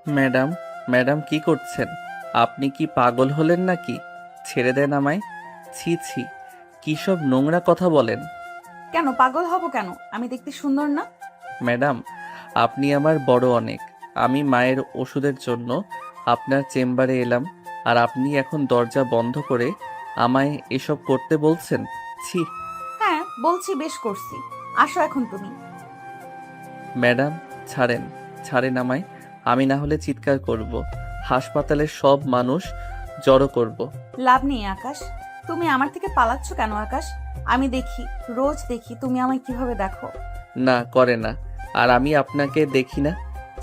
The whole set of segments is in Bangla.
ম্যাডাম, ম্যাডাম কি করছেন? আপনি কি পাগল হলেন নাকি? ছেড়ে দেন আমায়। ছি ছি, কি সব নোংরা কথা বলেন। কেন পাগল হব কেন? আমি দেখতে সুন্দর না? ম্যাডাম, আপনি আমার বড় অনেক। আমি মায়ের ওষুধের জন্য আপনার চেম্বারে এলাম, আর আপনি এখন দরজা বন্ধ করে আমায় এসব করতে বলছেন? ছি। হ্যাঁ বলছি, বেশ করছি। আসো এখন তুমি। ম্যাডাম, ছাড়েন, ছাড়েন আমায়। আমি না হলে চিৎকার করব, হাসপাতালের সব মানুষ জড়ো করব। লাভ নেই আকাশ, তুমি আমার থেকে পালাচ্ছ কেন আকাশ? আমি দেখি, রোজ দেখি তুমি আমায় কিভাবে দেখো। না করে না, আর আমি আপনাকে দেখি না।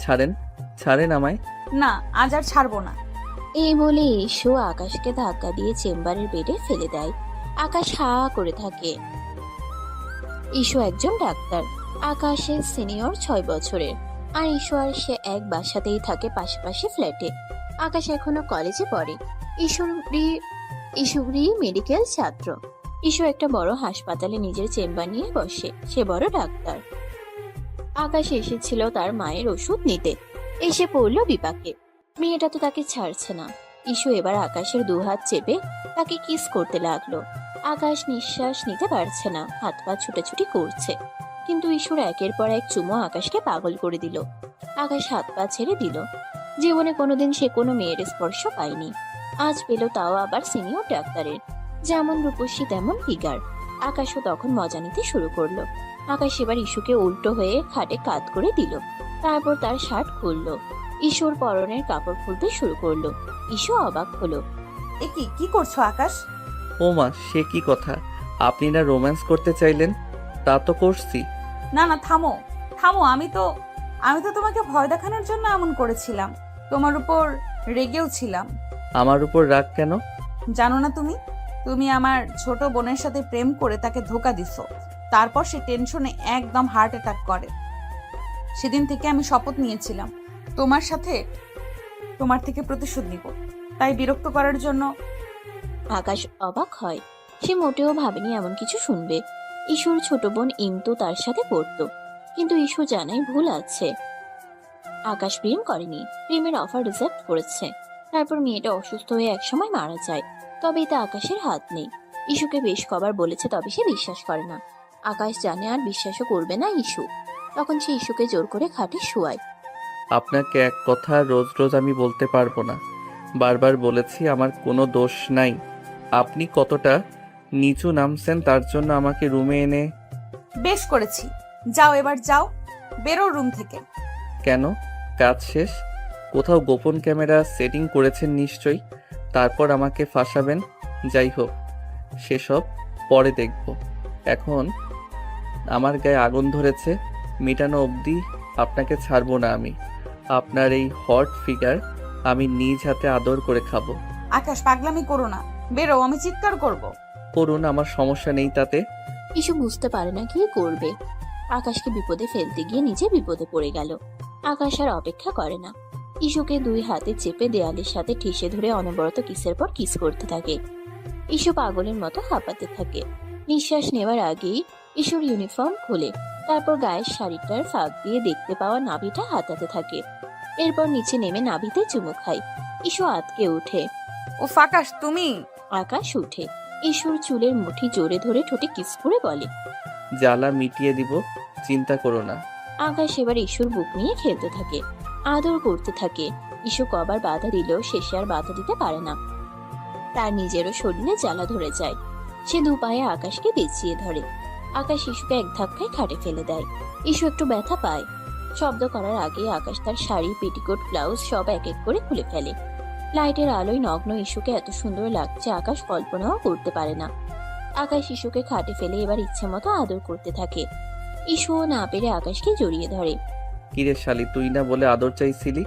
ছাড়েন, ছাড়েন আমায়। না, আজ আর ছাড়বো না। এই বলে ইস্যু আকাশকে ধাক্কা দিয়ে চেম্বারের বেডে ফেলে দেয়। আকাশ হা করে থাকে। ইস্যু একজন ডাক্তার। আকাশের সিনিয়র 6 বছরের, আর ইস্যু আর সে এক বাসাতেই থাকে, পাশাপাশি ফ্ল্যাটে। আকাশ এখনো কলেজে পড়ে। ইস্যুরি মেডিকেল ছাত্র। ইস্যু একটা বড় হাসপাতালে নিজের চেম্বার নিয়ে বসে, সে বড় ডাক্তার। আকাশ এসেছিল তার মায়ের ওষুধ নিতে, এসে পড়লো বিপাকে। মেয়েটা তো তাকে ছাড়ছে না। ইস্যু এবার আকাশের 2 হাত চেপে তাকে কিস করতে লাগলো। আকাশ নিঃশ্বাস নিতে পারছে না, হাত পা ছুটাছুটি করছে। কিন্তু ইস্যুর একের পর এক চুমো আকাশকে পাগল করে দিল। আকাশ হাত পা ছেড়ে দিল। জীবনে কোনোদিন সে কোনো মেয়ের স্পর্শ পায়নি, আজ পেল, তাও আবার সিনিয়র ডাক্তারের। যেমন রূপসী তেমন ফিগার। আকাশও তখন মজা নিতে শুরু করলো। আকাশ এবার ইস্যুকে উল্টো হয়ে খাটে কাত করে দিল। তারপর তার শার্ট খুললো। ইস্যুর পরনের কাপড় খুলতে শুরু করলো। ইস্যু অবাক হলো। এ কি কি করছো আকাশ? ও মা, সে কি কথা! আপনি না রোম্যান্স করতে চাইলেন? তা তো করছি। না না, থামো থামো। আমি তো তোমাকে ভয় দেখানোর জন্য এমন করেছিলাম, তোমার উপর রেগেও ছিলাম। আমার উপর রাগ কেন? জানো না তুমি, তুমি আমার ছোট বোনের সাথে প্রেম করে তাকে ধোকা দিছো। তারপর সে টেনশনে একদম হার্ট অ্যাটাক করে। সেদিন থেকে আমি শপথ নিয়েছিলাম তোমার সাথে, তোমার থেকে প্রতিশোধ নিব। তাই বিরক্ত করার জন্য। আকাশ অবাক হয়। সে মোটেও ভাবেনি এমন কিছু শুনবে। ইস্যুর ছোট বোন ইন্তু তার সাথে পড়তো, কিন্তু ইস্যু জানায় ভুল আছে। আকাশ প্রেম করেনি, প্রেমের অফার রিজেক্ট করেছে। তারপর মেয়েটা অসুস্থ হয়ে একসময় মারা যায়। তবে এতে আকাশের হাত নেই। ইস্যুকে বেশ কবার বলেছে, তবে সে বিশ্বাস করে না। আকাশ জানে আর বিশ্বাসও করবে না ইস্যু। তখন সে ইস্যুকে জোর করে খাটে শোয়ায়। আপনাকে এক কথা রোজ রোজ আমি বলতে পারবো না। বারবার বলেছি আমার কোনো দোষ নাই। আপনি কতটা নিচু নামছেন তার জন্য আমাকে রুমে এনে। বেশ করেছি, যাও এবার যাও, বেরো রুম থেকে। কেন? কাজ শেষ? কোথাও গোপন ক্যামেরা সেটিং করেছেন নিশ্চয়ই, তারপর আমাকে ফাঁসাবেন। যাই হোক, সেসব পরে দেখব। এখন আমার গায়ে আগুন ধরেছে, মেটানো অবধি আপনাকে ছাড়বো না আমি। আপনার এই হট ফিগার আমি নিজ হাতে আদর করে খাবো। আকাশ পাগলামি করো না, বেরো, আমি চিৎকার করব। করুন, আমার সমস্যা নেই তাতে। ইস্যু বুঝতে পারে না কি করবে। আকাশকে বিপদে ফেলতে গিয়ে নিজে বিপদে পড়ে গেল। আকাশ আর অপেক্ষা করে না। ইস্যুকে 2 হাতে চেপে দেয়ালের সাথে ঠেসে ধরে অনবরত কিসের পর কিস করতে থাকে। ইস্যু পাগলের মতো হাঁপাতে থাকে। নিঃশ্বাস নেওয়ার আগেই ইস্যুর ইউনিফর্ম খুলে, তারপর গায়ের শাড়িটার ফাঁক দিয়ে দেখতে পাওয়া নাভিটা হাতাতে থাকে। এরপর নিচে নেমে নাভিতে চুমু খায়। ইস্যু আতকে ওঠে। ও আকাশ তুমি! আকাশ উঠে ইস্যুর চুলের মুঠি জোরে ধরে ঠোঁটে কিস করে বলে। জ্বালা মিটিয়ে দিব, চিন্তা করো না। আকাশ এবার ইস্যুর বুক নিয়ে খেলতে থাকে, আদর করতে থাকে। ইস্যু কবার বাধা দিলেও শেষে আর বাধা দিতে পারে না। তার নিজেরও শরীরে জ্বালা ধরে যায়। সে 2 পায়ে আকাশকে পেঁচিয়ে ধরে। আকাশ ইস্যুকে এক ধাক্কায় খাটে ফেলে দেয়। ইস্যু একটু ব্যথা পায়। শব্দ করার আগে আকাশ তার শাড়ি, পেটিকোট, ব্লাউজ সব এক এক করে খুলে ফেলে। লাইটের আলোয় নগ্ন ইস্যুকে এত সুন্দর লাগছে আকাশ কল্পনাও করতে পারে না। আকাশ ইস্যুকে খাটে ফেলে এবার ইচ্ছে মতো আদর করতে থাকে। ইস্যুও না পেরে আকাশকে জড়িয়ে ধরে। কিরে শালি, তুই না বলে আদর চাইছিলি?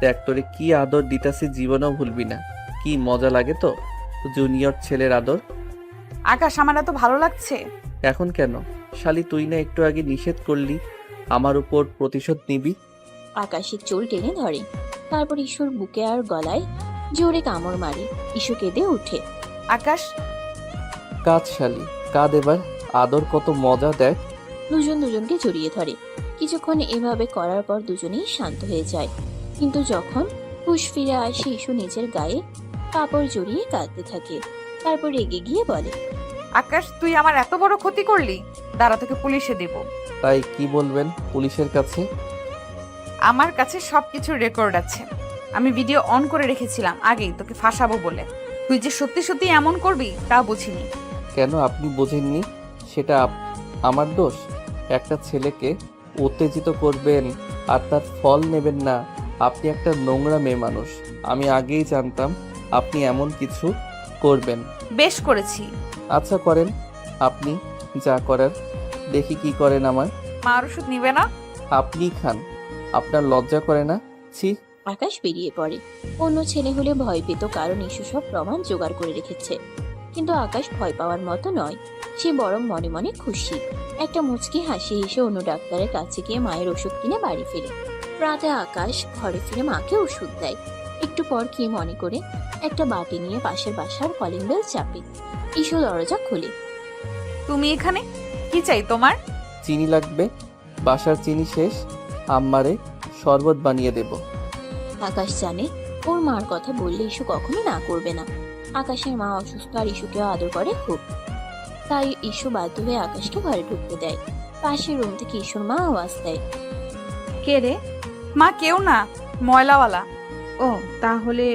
দেখ তোরে কি আদর দিতাছি, জীবনেও ভুলবি না। কি মজা লাগে তো জুনিয়র ছেলের আদর। আকাশ, আমার এত ভালো লাগছে। এখন কেন? শালি, তুই না একটু আগে নিষেধ করলি আমার উপর প্রতিশোধ নিবি? আকাশের চুল টেনে ধরে। তারপর ইস্যুর বুকে আর গলায় জোরে কামড় মারে। ইস্যু কেঁদে ওঠে। আকাশ, কাঁদ শালি, কাঁদ এবার। আদর কত মজা দেখ। দুজন দুজনকে জড়িয়ে ধরে। কিছুক্ষণ এভাবে করার পর দুজনেই শান্ত হয়ে যায়। কিন্তু যখন হুঁশ ফিরে আসে ইস্যু নিজের গায়ে কাপড় জড়িয়ে কাঁদতে থাকে। তারপর রেগে গিয়ে বলে, আকাশ, তুই আমার এত বড় ক্ষতি করলি, দাঁড়া তোকে পুলিশে দেব। তাই কি বলবেন পুলিশের কাছে? আমার কাছে সবকিছুর রেকর্ড আছে। আমি ভিডিও অন করে রেখেছিলাম আগেই তোকে ফাঁসাবো বলে। তুই যে সত্যি সত্যি এমন করবি তা বুঝিনি। কেন আপনি বোঝেননি? সেটা আমার দোষ? একটা ছেলেকে উত্তেজিত করবেন আর তার ফল নেবেন না? আপনি একটা নোংরা মেয়ে মানুষ। আমি আগেই জানতাম আপনি এমন কিছু করবেন। বেশ করেছি। আচ্ছা করেন, আপনি যা করার। দেখি কি করেন আমার। মার ওষুধ নিবে না? আপনি খান। আপনার লজ্জা করে না? ছি। আকাশ বেরিয়ে পড়ে। অন্য ছেলে হলে ভয় পেত, কারণ ইস্যু সব প্রমাণ জোগাড় করে রেখেছে। কিন্তু আকাশ ভয় পাওয়ার মতো নয়, সে বরং মনে মনে খুশি। একটা মুচকি হাসি হেসে অন্য ডাক্তারের কাছে গিয়ে মায়ের ওষুধ কিনে বাড়ি ফিরে। রাতে আকাশ ঘরে ফিরে মাকে ওষুধ দেয়। একটু পর কি মনে করে একটা বাটি নিয়ে পাশের বাসার কলিং বেল চাপে। ইস্যু দরজা খোলে। তুমি এখানে? কি চাই তোমার? চিনি লাগবে। বাসার চিনি শেষ। আম্মারে শরবত বানিয়ে দেব। আকাশ জানে ওর মার কথা বললে ইস্যু কখনো না করবে না। আকাশের মা অসুস্থ আর ইস্যুকেও আদর করে খুব, তাই ইস্যু বাধ্য হয়ে আকাশকে ঘরে ঢুকতে দেয়। পাশের রুম থেকে ইস্যুর মা আওয়াজ দেয়, কে রে? মা কেউ না, ময়লাওয়ালা। ও, তাহলে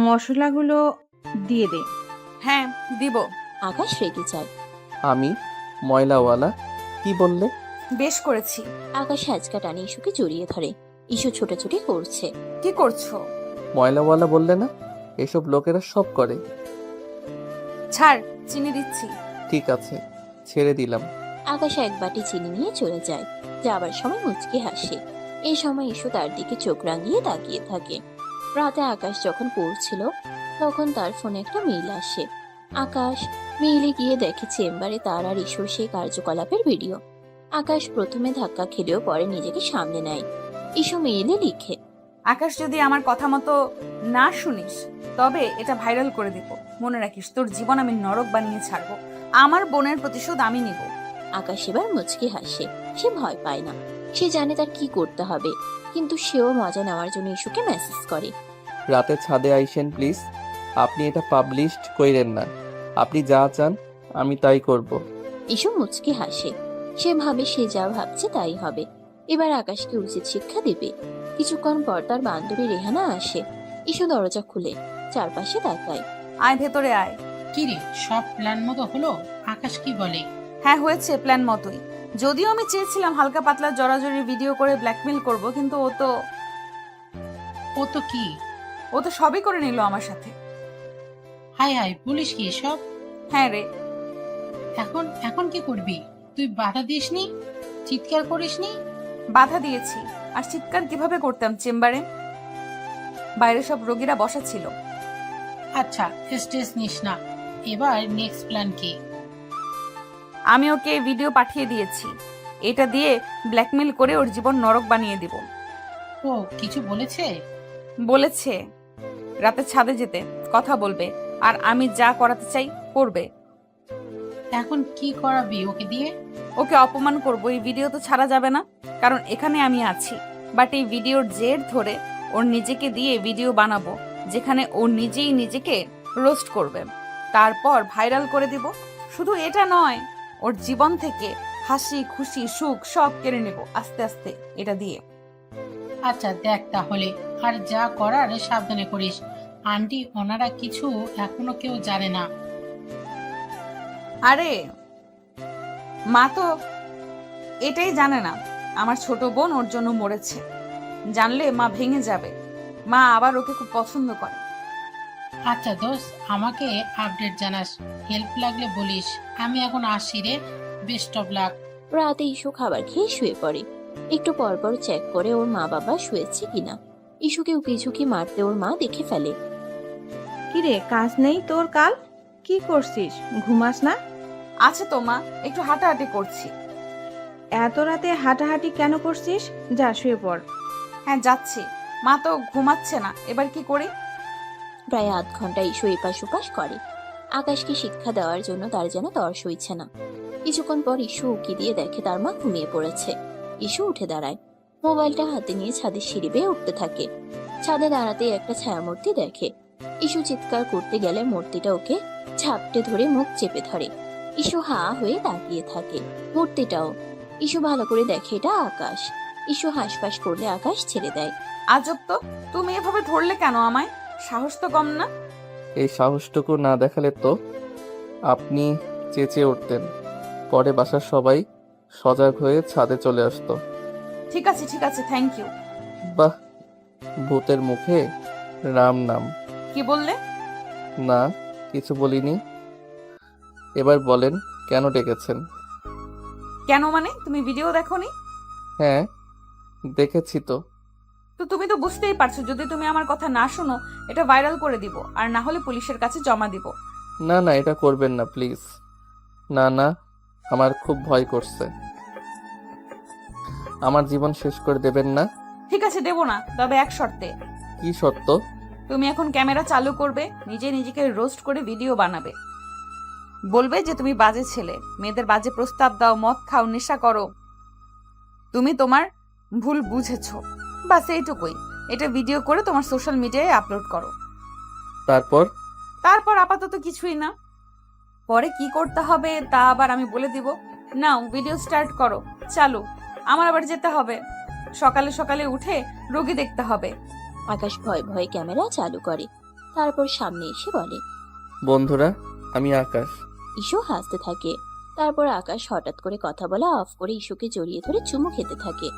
মশলাগুলো দিয়ে দে। হ্যাঁ দিব। আকাশ রেগে যায়। আমি ময়লাওয়ালা? কি বললে? বেশ করেছি। আকাশ হ্যাচকা টানে ইস্যুকে জড়িয়ে ধরে। ইস্যু ছোটাছুটি করছে। কি করছো? ময়লাওয়ালা বললে না? এসব লোকেরা সব করে। ছাড়, চিনি দিচ্ছি। ঠিক আছে, ছেড়ে দিলাম। আকাশ এক বাটি চিনি নিয়ে চলে যায়। যাবার সময় মুচকি হাসে। এই সময় ইস্যু তার দিকে চোখ রাঙিয়ে তাকিয়ে থাকে। রাতে আকাশ যখন পড়ছিল তখন তার ফোনে একটা মেইল আসে। আকাশ মেইলে গিয়ে দেখে চেম্বারে তার আর ইস্যুর সেই কার্যকলাপের ভিডিও। আকাশ প্রথমে ধাক্কা খেলেও পরে নিজেকে সামলে নেয়। ইস্যু মেইলে লিখে, আকাশ, যদি আমার কথা মতো না শুনিস তবে এটা ভাইরাল করে দিব। মনে রাখিস, তোর জীবন আমি নরক বানিয়ে ছাড়বো। আমার বোনের প্রতিশোধ আমি নিব। আকাশ এবার মুচকি হাসে। সে ভয় পায় না, সে জানে তার কি করতে হবে। কিন্তু সেও মজা নেওয়ার জন্য ইস্যুকে মেসেজ করে, রাতে ছাদে আইসেন প্লিজ। আপনি এটা পাবলিশড কইরেন না। আপনি যা চান আমি তাই করব। ইস্যু মুচকি হাসে। সে ভাবে সে যা ভাবছে তাই হবে। এবার আকাশকে উচিত শিক্ষা দেবে। কিছুক্ষণ পর তার বান্ধবী রেহানা আসে। ইস্যু দরজা খুলে চারপাশে তাকায়। আয় ভেতরে আয়। কিরে, সব প্ল্যান মতো হলো? আকাশ কি বলে? হ্যাঁ, হয়েছে প্ল্যান মতোই। যদিও আমি চেয়েছিলাম হালকা পাতলা জড়াজড়ি ভিডিও করে ব্ল্যাকমেল করব, কিন্তু ও তো কি? ও তো সবই করে নিল আমার সাথে। হাই হাই, বলিস কি সব? হ্যাঁ রে। এখন এখন কি করবি? তুই বাধা দিসনি? চিৎকার করিসনি? বাধা দিয়েছি। আর চিৎকার কিভাবে করতাম চেম্বারে? বাইরে সব রোগীরা বসা ছিল। আচ্ছা, স্ট্রেস নিস না। এবার নেক্সট প্ল্যান কি? আমি ওকে ভিডিও পাঠিয়ে দিয়েছি। এটা দিয়ে ব্ল্যাকমেল করে ওর জীবন নরক বানিয়ে দিব। ও কিছু বলেছে? বলেছে রাতে ছাদে যেতে, কথা বলবে, আর আমি যা করাতে চাই করবে। এখন কি করাবি ওকে দিয়ে? ওকে অপমান করব। এই ভিডিও তো ছাড়া যাবে না, কারণ এখানে আমি আছি। বাট এই ভিডিওর জের ধরে ওর নিজেকে দিয়ে ভিডিও বানাবো, যেখানে ও নিজেই নিজেকে রোস্ট করবে। তারপর ভাইরাল করে দিব। শুধু এটা নয়, ওর জীবন থেকে হাসি খুশি সুখ সব কেড়ে নেব আস্তে আস্তে এটা দিয়ে। আচ্ছা দেখ তাহলে, আর যা করার সাবধানে করিস। আন্টি ওনারা কিছু এখনো কেউ জানে না। আরে মা তো এটাই জানে না আমার ছোট বোন ওর জন্য মরেছে। জানলে মা ভেঙে যাবে। মা আবার ওকে খুব পছন্দ করে। আচ্ছা দোস্ত, আমাকে আপডেট জানাস। হেল্প লাগলে বলিস। আমি এখন আসছি রে। Best of luck. রাতে ইস্যু খাবার খেয়ে শুয়ে পড়ে। একটু পরপর চেক করে ওর মা বাবা শুয়েছে কিনা। ইস্যুকে উকি ঝুঁকি মারতে ওর মা দেখে ফেলে। কিরে, কাজ নেই তোর কাল? কি করছিস? ঘুমাস না? আচ্ছা তো মা, একটু হাঁটাহাঁটি করছি। এত রাতে হাঁটাহাঁটি কেন করছিস? যা শুয়ে পড়। হ্যাঁ যাচ্ছি। মা তো ঘুমাচ্ছে না, এবার কি করি? প্রায় আধ ঘন্টা ইস্যু এপাশ ওপাশ করে। আকাশকে শিক্ষা দেওয়ার জন্য তার যেন তর সইছে না। কিছুক্ষণ পর ইস্যু উকি দিয়ে দেখে তার মা ঘুমিয়ে পড়েছে। ইস্যু উঠে দাঁড়ায়। মোবাইলটা হাতে নিয়ে ছাদের সিঁড়ি বেয়ে উঠতে থাকে। ছাদে দাঁড়াতেই একটা ছায়ামূর্তি দেখে। ইসু চিৎকার করতে গেলে মূর্তিটা ওকে ঝাপটে ধরে মুখ চেপে ধরে। ইসু হা হয়ে তাকিয়ে থাকে। মূর্তিটাও। ইসু ভালো করে দেখে এটা আকাশ। ইসু হাঁসফাঁস করলে আকাশ ছেড়ে দেয়। আজব তো, তুমি এভাবে ধরলে কেন আমায়? সাহস তো কম না। এই সাহসটুকু না দেখালে তো আপনি চেঁচিয়ে উঠতেন, পরে বাসার সবাই সজাগ হয়ে ছাদে চলে আসতো। ঠিক আছে, থ্যাংক ইউ। বাহ, ভূতের মুখে রাম নাম। কি বললে? না, কিছু বলিনি। এবার বলেন কেন ডেকেছেন? কেন মানে, তুমি ভিডিও দেখোনি? হ্যাঁ, দেখেছি তো। তো তুমি তো বুঝতেই পারছো, যদি তুমি আমার কথা না শোনো এটা ভাইরাল করে দিব, আর না হলে পুলিশের কাছে জমা দিব। না না, এটা করবেন না প্লিজ। না না, আমার খুব ভয় করছে। আমার জীবন শেষ করে দেবেন না। ঠিক আছে, দেব না, তবে এক শর্তে। কি সত্য? তুমি এখন ক্যামেরা চালু করবে, নিজেকে রোস্ট করে ভিডিও বানাবে, বলবে যে তুমি বাজে ছেলে, মেয়েদের বাজে প্রস্তাব দাও, মদ খাও, নেশা করো। তুমি তোমার ভুল বুঝেছো, বাস এইটুকুই। এটা ভিডিও করে তোমার সোশ্যাল মিডিয়ায় আপলোড করো। তারপর আপাতত কিছুই না, পরে কি করতে হবে তা আবার আমি বলে দিব। নাও ভিডিও স্টার্ট করো, চালু। আমার আবার যেতে হবে, সকালে সকালে উঠে রোগী দেখতে হবে। আকাশ ভয় ভয়ে ক্যামেরা চালু করে। তারপর সামনে এসে বলে, বন্ধুরা, আমি আকাশ। ইসু হাসতে থাকে। তারপর আকাশ হঠাৎ করে কথা বলা অফ করে ইসুকে জড়িয়ে ধরে চুমু খেতে থাকে।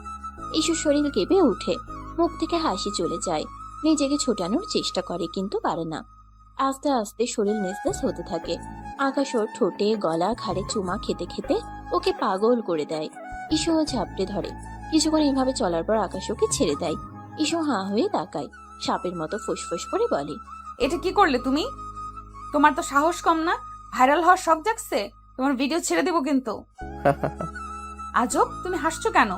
ইসুর শরীর কেঁপে উঠে, মুখ থেকে হাসি চলে যায়। নিজেকে ছোটানোর চেষ্টা করে কিন্তু পারে না। আস্তে আস্তে শরীর নিস্তেজ হতে থাকে। আকাশ ওর ঠোঁটে গলা ঘাড়ে চুমা খেতে খেতে ওকে পাগল করে দেয়। ইসুও ঝাপটে ধরে। কিছুক্ষণ এভাবে চলার পর আকাশ ওকে ছেড়ে দেয়। ইসু হাঁ হয়ে তাকায়, সাপের মতো ফুসফুস করে বলে, এটা কি করলে তুমি? তোমার তো সাহস কম না, ভাইরাল হওয়ার শখ জাগছে, তোমার ভিডিও ছেড়ে দেবো কিন্তু। আজব, তুমি হাসছো কেন?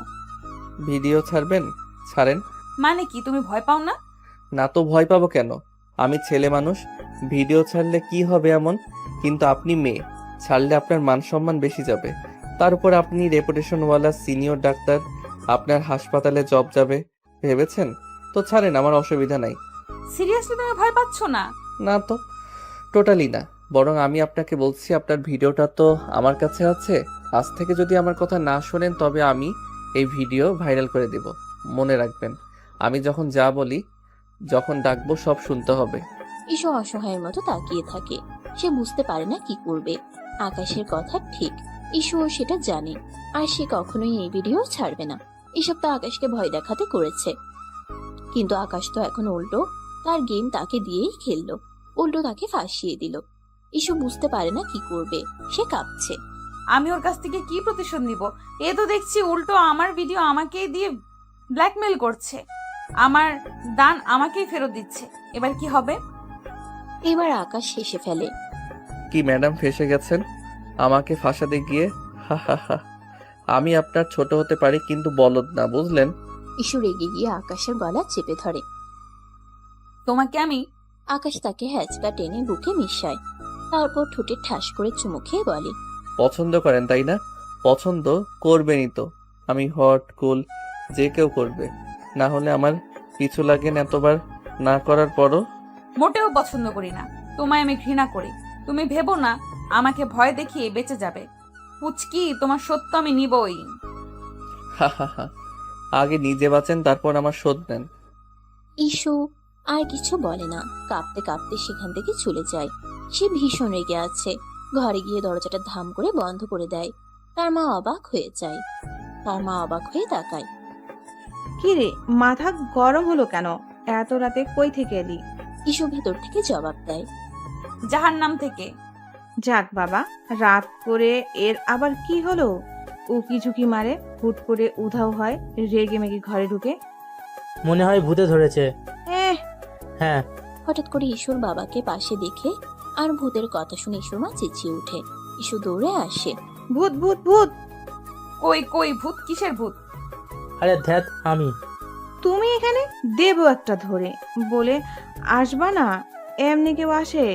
ভিডিও ছাড়বেন? ছাড়েন। মানে কি, তুমি ভয় পাও না? না তো ভয় পাবো কেন? আমি ছেলে মানুষ, ভিডিও ছাড়লে কি হবে এমন? কিন্তু আপনি মেয়ে, ছাড়লে আপনার মান সম্মান বেশি যাবে। তার উপর আপনি রেপুটেশনওয়ালা সিনিয়র ডাক্তার, আপনার হাসপাতালে জব যাবে ভেবেছেন? তো ছাড়েন, আমার অসুবিধা নাই। সিরিয়াসলি তুমি ভয় পাচ্ছ না? না তো, টোটালি না। বরং আমি আপনাকে বলছি, আপনার ভিডিওটা তো আমার কাছে আছে। আজ থেকে যদি আমার কথা না শোনেন তবে আমি এই ভিডিও ভাইরাল করে দেব। মনে রাখবেন, আমি যখন যা বলি, যখন ডাকবো সব শুনতে হবে। ইসু অসহায়ের মতো তাকিয়ে থাকে। সে বুঝতে পারে না কি করবে। আকাশের কথা ঠিক, ইসুও সেটা জানে। আর সে কখনোই এই ভিডিও ছাড়বে না। এসব তো আকাশকে ভয় দেখাতে করেছে, কিন্তু আকাশ তো এখন উল্টো তার গেম তাকে দিয়েই খেললো, উল্টো তাকে ফাঁসিয়ে দিল। ইসু বুঝতে পারে না কি করবে, সে কাঁপছে। আমি ওর কাছ থেকে কি প্রতিশোধ নিব? এ তো দেখছি উল্টো আমার ভিডিও আমাকেই দিয়ে ব্ল্যাকমেল করছে, আমার দান আমাকেই ফেরত দিচ্ছে। এবার কি হবে? এবার আকাশ হেসে ফেলে। কি ম্যাডাম, ফেঁসে গেছেন আমাকে ফাঁসাতে গিয়ে? হা হা হা। আমি আপনার ছোট হতে পারি কিন্তু বলদ না, বুঝলেন? ইসু রেগে গিয়ে আকাশের গলা চেপে ধরে। তোমাকে আমি। আকাশ তাকে হ্যাচকা টেনে বুকে মিশায়। তারপর ঠোঁটে ঠাস করে চুমু খেয়ে বলে, পছন্দ করেন তাই না? পছন্দ করবেনই তো। আমি হট কুল, যে কেউ করবে। না হলে আমার পিছু লাগেন এতবার না করার পরও। মোটেও পছন্দ করি না, তোমায় আমি ঘৃণা করি। তুমি ভেবো না আমাকে ভয় দেখিয়ে বেঁচে যাবে। পুচকি, তোমার সত্য আমি নিবই। হা হা হা। আগে নিজে বাঁচেন, তারপর আমার শোধ নেন। ইসু আর কিছু বলে না, কাঁপতে কাঁপতে সেখান থেকে চলে যায়। সে ভীষণ রেগে আছে। ঘরে গিয়ে দরজাটা ধাম করে বন্ধ করে দেয়। তার মা অবাক হয়ে যায়। তার মা অবাক হয়ে তাকায়। কি রে, মাথা গরম হলো কেন? এত রাতে কই থেকে এলি? ইসু ভেতর থেকে জবাব দেয়, জাহান্নাম থেকে। যাক বাবা, রাত করে এর আবার কি হলো? উকি ঝুঁকি মারে, হুট করে উধাও হয়, রেগে মেগে ঘরে ঢুকে। মনে হয় ভূতে ধরেছে। এহ, হ্যাঁ। হঠাৎ করে ইসুর বাবাকে পাশে দেখে আর ভূতের কথা শুনে ইসুর মা চেঁচিয়ে উঠে। ইসু দৌড়ে আসে। ভূত ভূত ভূত! কই কই ভূত? কিসের ভূত? আরে ধ্যাত, আমি। তুমি এখানে? দেবো একটা ধরে, বলে আসবা না, এমনি কেউ আসে?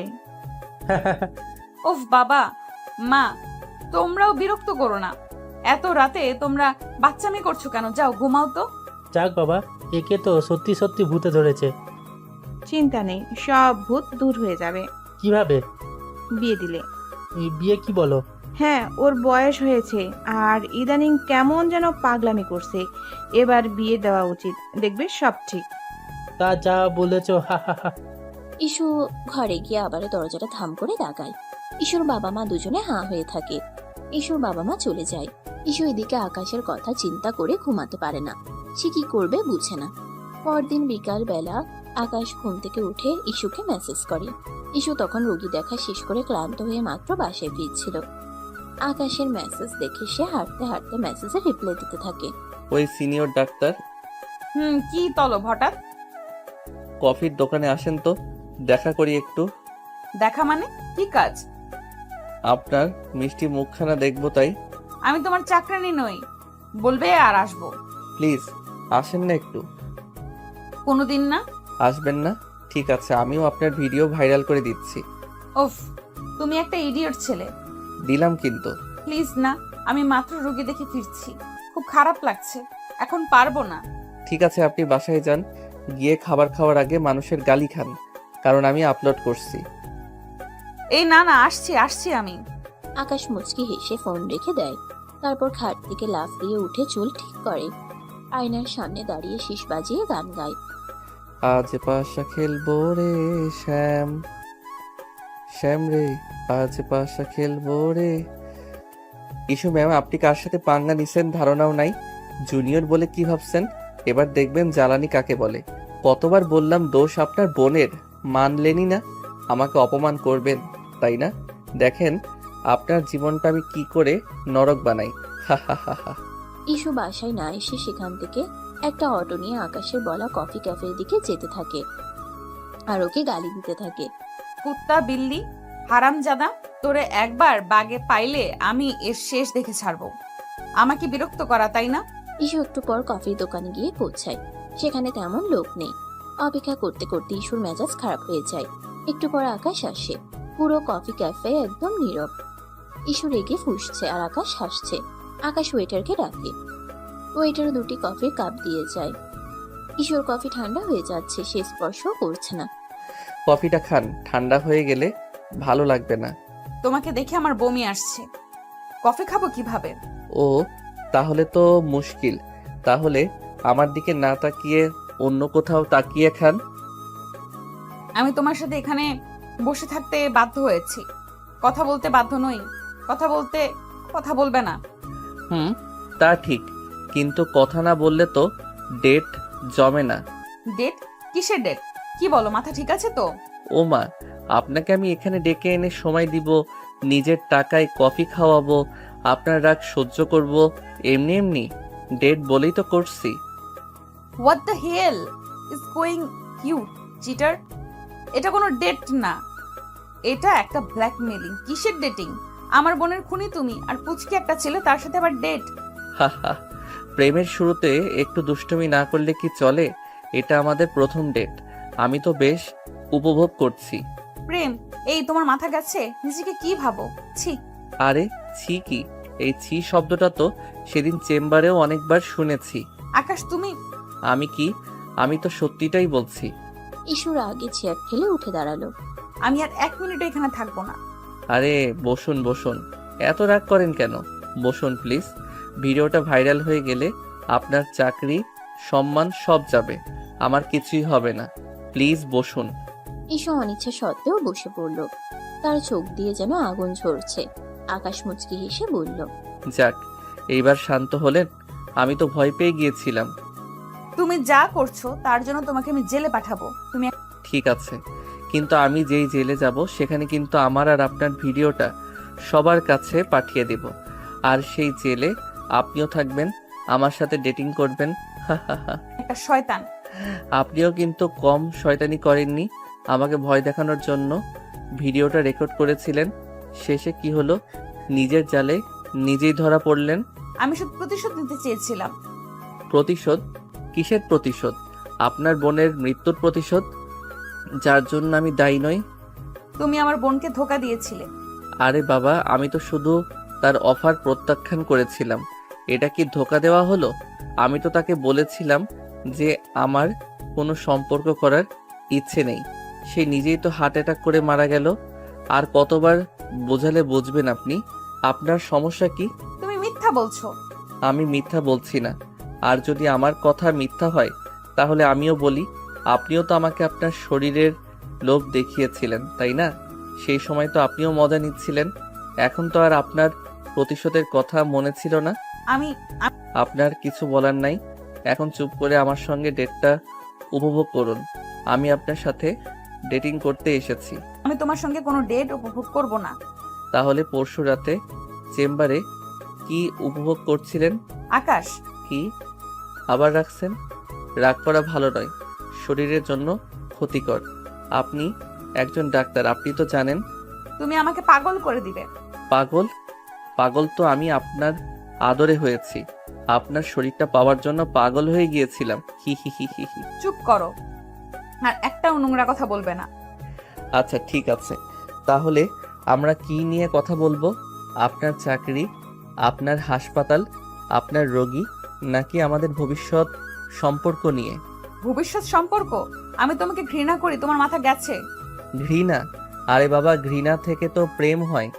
ওফ বাবা, মা তোমরাও বিরক্ত করো না। এত রাতে তোমরা বাচ্চামি করছো কেন? যাও ঘুমাও তো। যাক বাবা, একে তো সত্যি সত্যি ভূতে ধরেছে। চিন্তা নেই, সব ভূত দূর হয়ে যাবে কিভাবে? বিয়ে দিলে। এই বিয়ে কি বলো? হ্যাঁ, ওর বয়স হয়েছে আর ইদানিং কেমন যেন পাগলামি করছে। এবার বিয়ে দেওয়া উচিত, দেখবে সব ঠিক। তা যা বলেছ, হা হা হা। ইসু ঘরে গিয়ে আবারও দরজাটা থাম করে দাগায়। ইসুর বাবা মা দুজনে হাঁ হয়ে থাকে। ইসুর বাবা মা চলে যায়। ইসু এদিকে আকাশের কথা চিন্তা করে ঘুমাতে পারে না। সে কি করবে বুঝে না। পরদিন বিকাল বেলা আকাশ ঘুম থেকে উঠে ইসুকে মেসেজ করে। ইসু তখন রোগী দেখা শেষ করে ক্লান্ত হয়ে মাত্র বাসায় ফিরছিল। আকাশের মেসেজ দেখে সে হাঁটতে হাঁটতে মেসেজে রিপ্লাই দিতে থাকে। ওই সিনিয়র ডাক্তার, কি তলব হঠাৎ? কফির দোকানে আসেন তো, দেখা করি একটু। দেখা মানে কি কাজ? আপনার মিষ্টি মুখখানা দেখবো তাই। আমি তোমার চাকরানি নই, বলবে আর আসবো। প্লিজ আসেন না একটু। কোনোদিন না। আসবেন না? ঠিক আছে, আমিও আপনার ভিডিও ভাইরাল করে দিচ্ছি। ওফ, তুমি একটা ইডিয়ট ছেলে। দিলাম কিন্তু। প্লিজ না, আমি মাত্র রোগী দেখে ফিরছি, খুব খারাপ লাগছে, এখন পারবো না। ঠিক আছে, আপনি বাসায় যান, গিয়ে খাবার খাওয়ার আগে মানুষের গালি খান, কারণ আমি আপলোড করছি। এই না না, আসছি আসছি আমি। আকাশ মুচকি হেসে ফোন রেখে দেয়। তারপর খাট থেকে লাফ দিয়ে উঠে চুল ঠিক করে। আয়নার সামনে দাঁড়িয়ে শীষ বাজিয়ে গান গায়। আজ পাশা খেলবো রে শ্যাম, শ্যাম রে আজ পাশা খেলবো রে। ইস্যু ম্যাম, আপনি কার সাথে পাঙ্গা নিছেন ধারণাও নাই। জুনিয়র বলে কি ভাবছেন? এবার দেখবেন জ্বালানি কাকে বলে। কতবার বললাম দোষ আপনার বোনের, মানলেনই না। আমাকে অপমান করবেন তাই না? দেখেন আপনার জীবনটা আমি কি করে নরক বানাই। হা হা হা হা। ইসু বাসায় না এসে সেখান থেকে একটা অটো নিয়ে আকাশের বলা কফি ক্যাফের দিকে যেতে থাকে আর ওকে গালি দিতে থাকে। কুত্তা বিল্লি, হারামজাদা, তোরে একবার বাগে পাইলে আমি এর শেষ দেখে ছাড়বো। আমাকে বিরক্ত করা তাই না? ইসু একটু পর কফির দোকানে গিয়ে পৌঁছায়। সেখানে তেমন লোক নেই। অপেক্ষা করতে করতে ইসুর মেজাজ খারাপ হয়ে যায়। একটু পর আকাশ আসে। পুরো কফি ক্যাফে একদম নীরব। ইসু রেগে ফুঁসছে আর আকাশ হাসছে। আকাশ ওয়েটারকে ডাকে। ওয়েটার দুটি কফির কাপ দিয়ে যায়। ইসুর কফি ঠান্ডা হয়ে যাচ্ছে, সে স্পর্শও করছে না। কফিটা খান, ঠান্ডা হয়ে গেলে ভালো লাগবে না। তোমাকে দেখে আমার বমি আসছে, কফি খাবো কিভাবে? ও তাহলে তো মুশকিল। তাহলে আমার দিকে না তাকিয়ে অন্য কোথাও তাকিয়ে খান। আমি তোমার সাথে এখানে বসে থাকতে বাধ্য হয়েছি, কথা বলতে বাধ্য নই। কথা বলবে না? তা ঠিক, কিন্তু কথা না বললে তো ডেট জমে না। ডেট? কিসের ডেট? কি বলো, মাথা ঠিক আছে তো? ও মা, আপনাকে আমি এখানে ডেকে এনে সময় দিব, নিজের টাকায় কফি খাওয়াবো, আপনার রাগ সহ্য করব, এমনি এমনি ডেট বলেই তো করছি। What the hell is going you cheater? এটা কোনো ডেট না, এটা একটা ব্ল্যাকমেলিং। কিসের ডেটিং? আমার বোনের খুনি তুমি, আর পুচকি একটা ছেলে, তার সাথে আবার ডেট? হাহা, প্রেমের শুরুতে একটু দুষ্টুমি না করলে কি চলে? এটা আমাদের প্রথম ডেট, আমি তো বেশ উপভোগ করছি। প্রেম? এই তোমার মাথা গেছে? নিজেকে কি ভাবো? ছি। আরে ছি কি? এই ছি শব্দটা তো সেদিন চেম্বারেও অনেকবার শুনেছি। আকাশ তুমি। আমি তো সত্যিটাই বলছি। ইসুর আগে চেয়ার ঠেলে উঠে দাঁড়ালো। আমি আর 1 মিনিট এখানে থাকবো না। আরে বসুন বসুন, এত রাগ করেন কেন? বসুন প্লিজ। ভিডিওটা ভাইরাল হয়ে গেলে আপনার চাকরি, সম্মান সব যাবে, আমার কিছুই হবে না। প্লিজ বসুন। ইসু অনিচ্ছা সত্ত্বেও বসে পড়ল। তার চোখ দিয়ে যেন আগুন ঝরছে। আকাশ মুচকি হেসে বলল, যাক, এইবার শান্ত হলেন? আমি তো ভয় পেয়ে গিয়েছিলাম। তুমি যা করছো তার জন্য তোমাকে আমি জেলে পাঠাবো। তুমি ঠিক আছে, কিন্তু আমি যেই জেলে যাব সেখানে কিন্তু আমার আর আপনার ভিডিওটা সবার কাছে পাঠিয়ে দেব। আর সেই জেলে আপনিও থাকবেন, আমার সাথে ডেটিং করবেন। একটা শয়তান। আপনিও কিন্তু কম শয়তানি করেননি। আমাকে ভয় দেখানোর জন্য ভিডিওটা রেকর্ড করেছিলেন। শেষে কি হলো? নিজের জালে নিজেই ধরা পড়লেন। আমি শুধু প্রতিশোধ নিতে চেয়েছিলাম। প্রতিশোধ? কিসের প্রতিশোধ? আপনার বোনের মৃত্যুর প্রতিশোধ, যার জন্য আমি দায়ী নই। তুমি আমার বোনকে ধোকা দিয়েছিলে। আরে বাবা, আমি তো শুধু তার অফার প্রত্যাখ্যান করেছিলাম। এটা কি ধোকা দেওয়া হলো? আমি তো তাকে বলেছিলাম যে আমার কোনো সম্পর্ক করার ইচ্ছে নেই। সে নিজেই তো হার্ট অ্যাটাক করে মারা গেল। আর কতবার বোঝালে বুঝবেন আপনি? আপনার সমস্যা কি? তুমি মিথ্যা বলছো। আমি মিথ্যা বলছি না। আর যদি আমার কথা মিথ্যা হয় তাহলে আমিও বলি, আপনিও তো আমাকে আপনার শরীরের লোভ দেখিয়েছিলেন, তাই না? সেই সময় তো আপনিও মজা নিচ্ছিলেন। এখন তো আর আপনার প্রতিশোধের কথা মনে ছিল না। আমি আপনার কিছু বলার নাই। এখন চুপ করে আমার সঙ্গে ডেটটা উপভোগ করুন। আমি আপনার সাথে ডেটিং করতে এসেছি। আমি তোমার সঙ্গে কোনো ডেট উপভোগ করব না। তাহলে পরশু রাতে চেম্বারে কি উপভোগ করছিলেন? আকাশ, কি আবার রাখছেন? রাগ করা ভালো নয়, শরীরের জন্য ক্ষতিকর। আপনি একজন ডাক্তার, আপনি তো জানেন। তুমি আমাকে পাগল করে দিবে। পাগল? পাগল তো আমি আপনার আদরে হয়েছি। আপনার শরীরটা পাওয়ার জন্য পাগল হয়ে গিয়েছিলাম। হি হি হি হি হি। চুপ করো, আর একটাও নোংরা কথা বলবে না। আচ্ছা ঠিক আছে, তাহলে আমরা কি নিয়ে কথা বলবো? আপনার চাকরি, আপনার হাসপাতাল, আপনার রোগী, নাকি আমাদের ভবিষ্যৎ সম্পর্ক নিয়ে? ভবিষ্যৎ সম্পর্ক? আমি তোমাকে ঘৃণা করি, তোমার মাথা গেছে। ঘৃণা? আরে বাবা, ঘৃণা থেকে তো প্রেম হয়।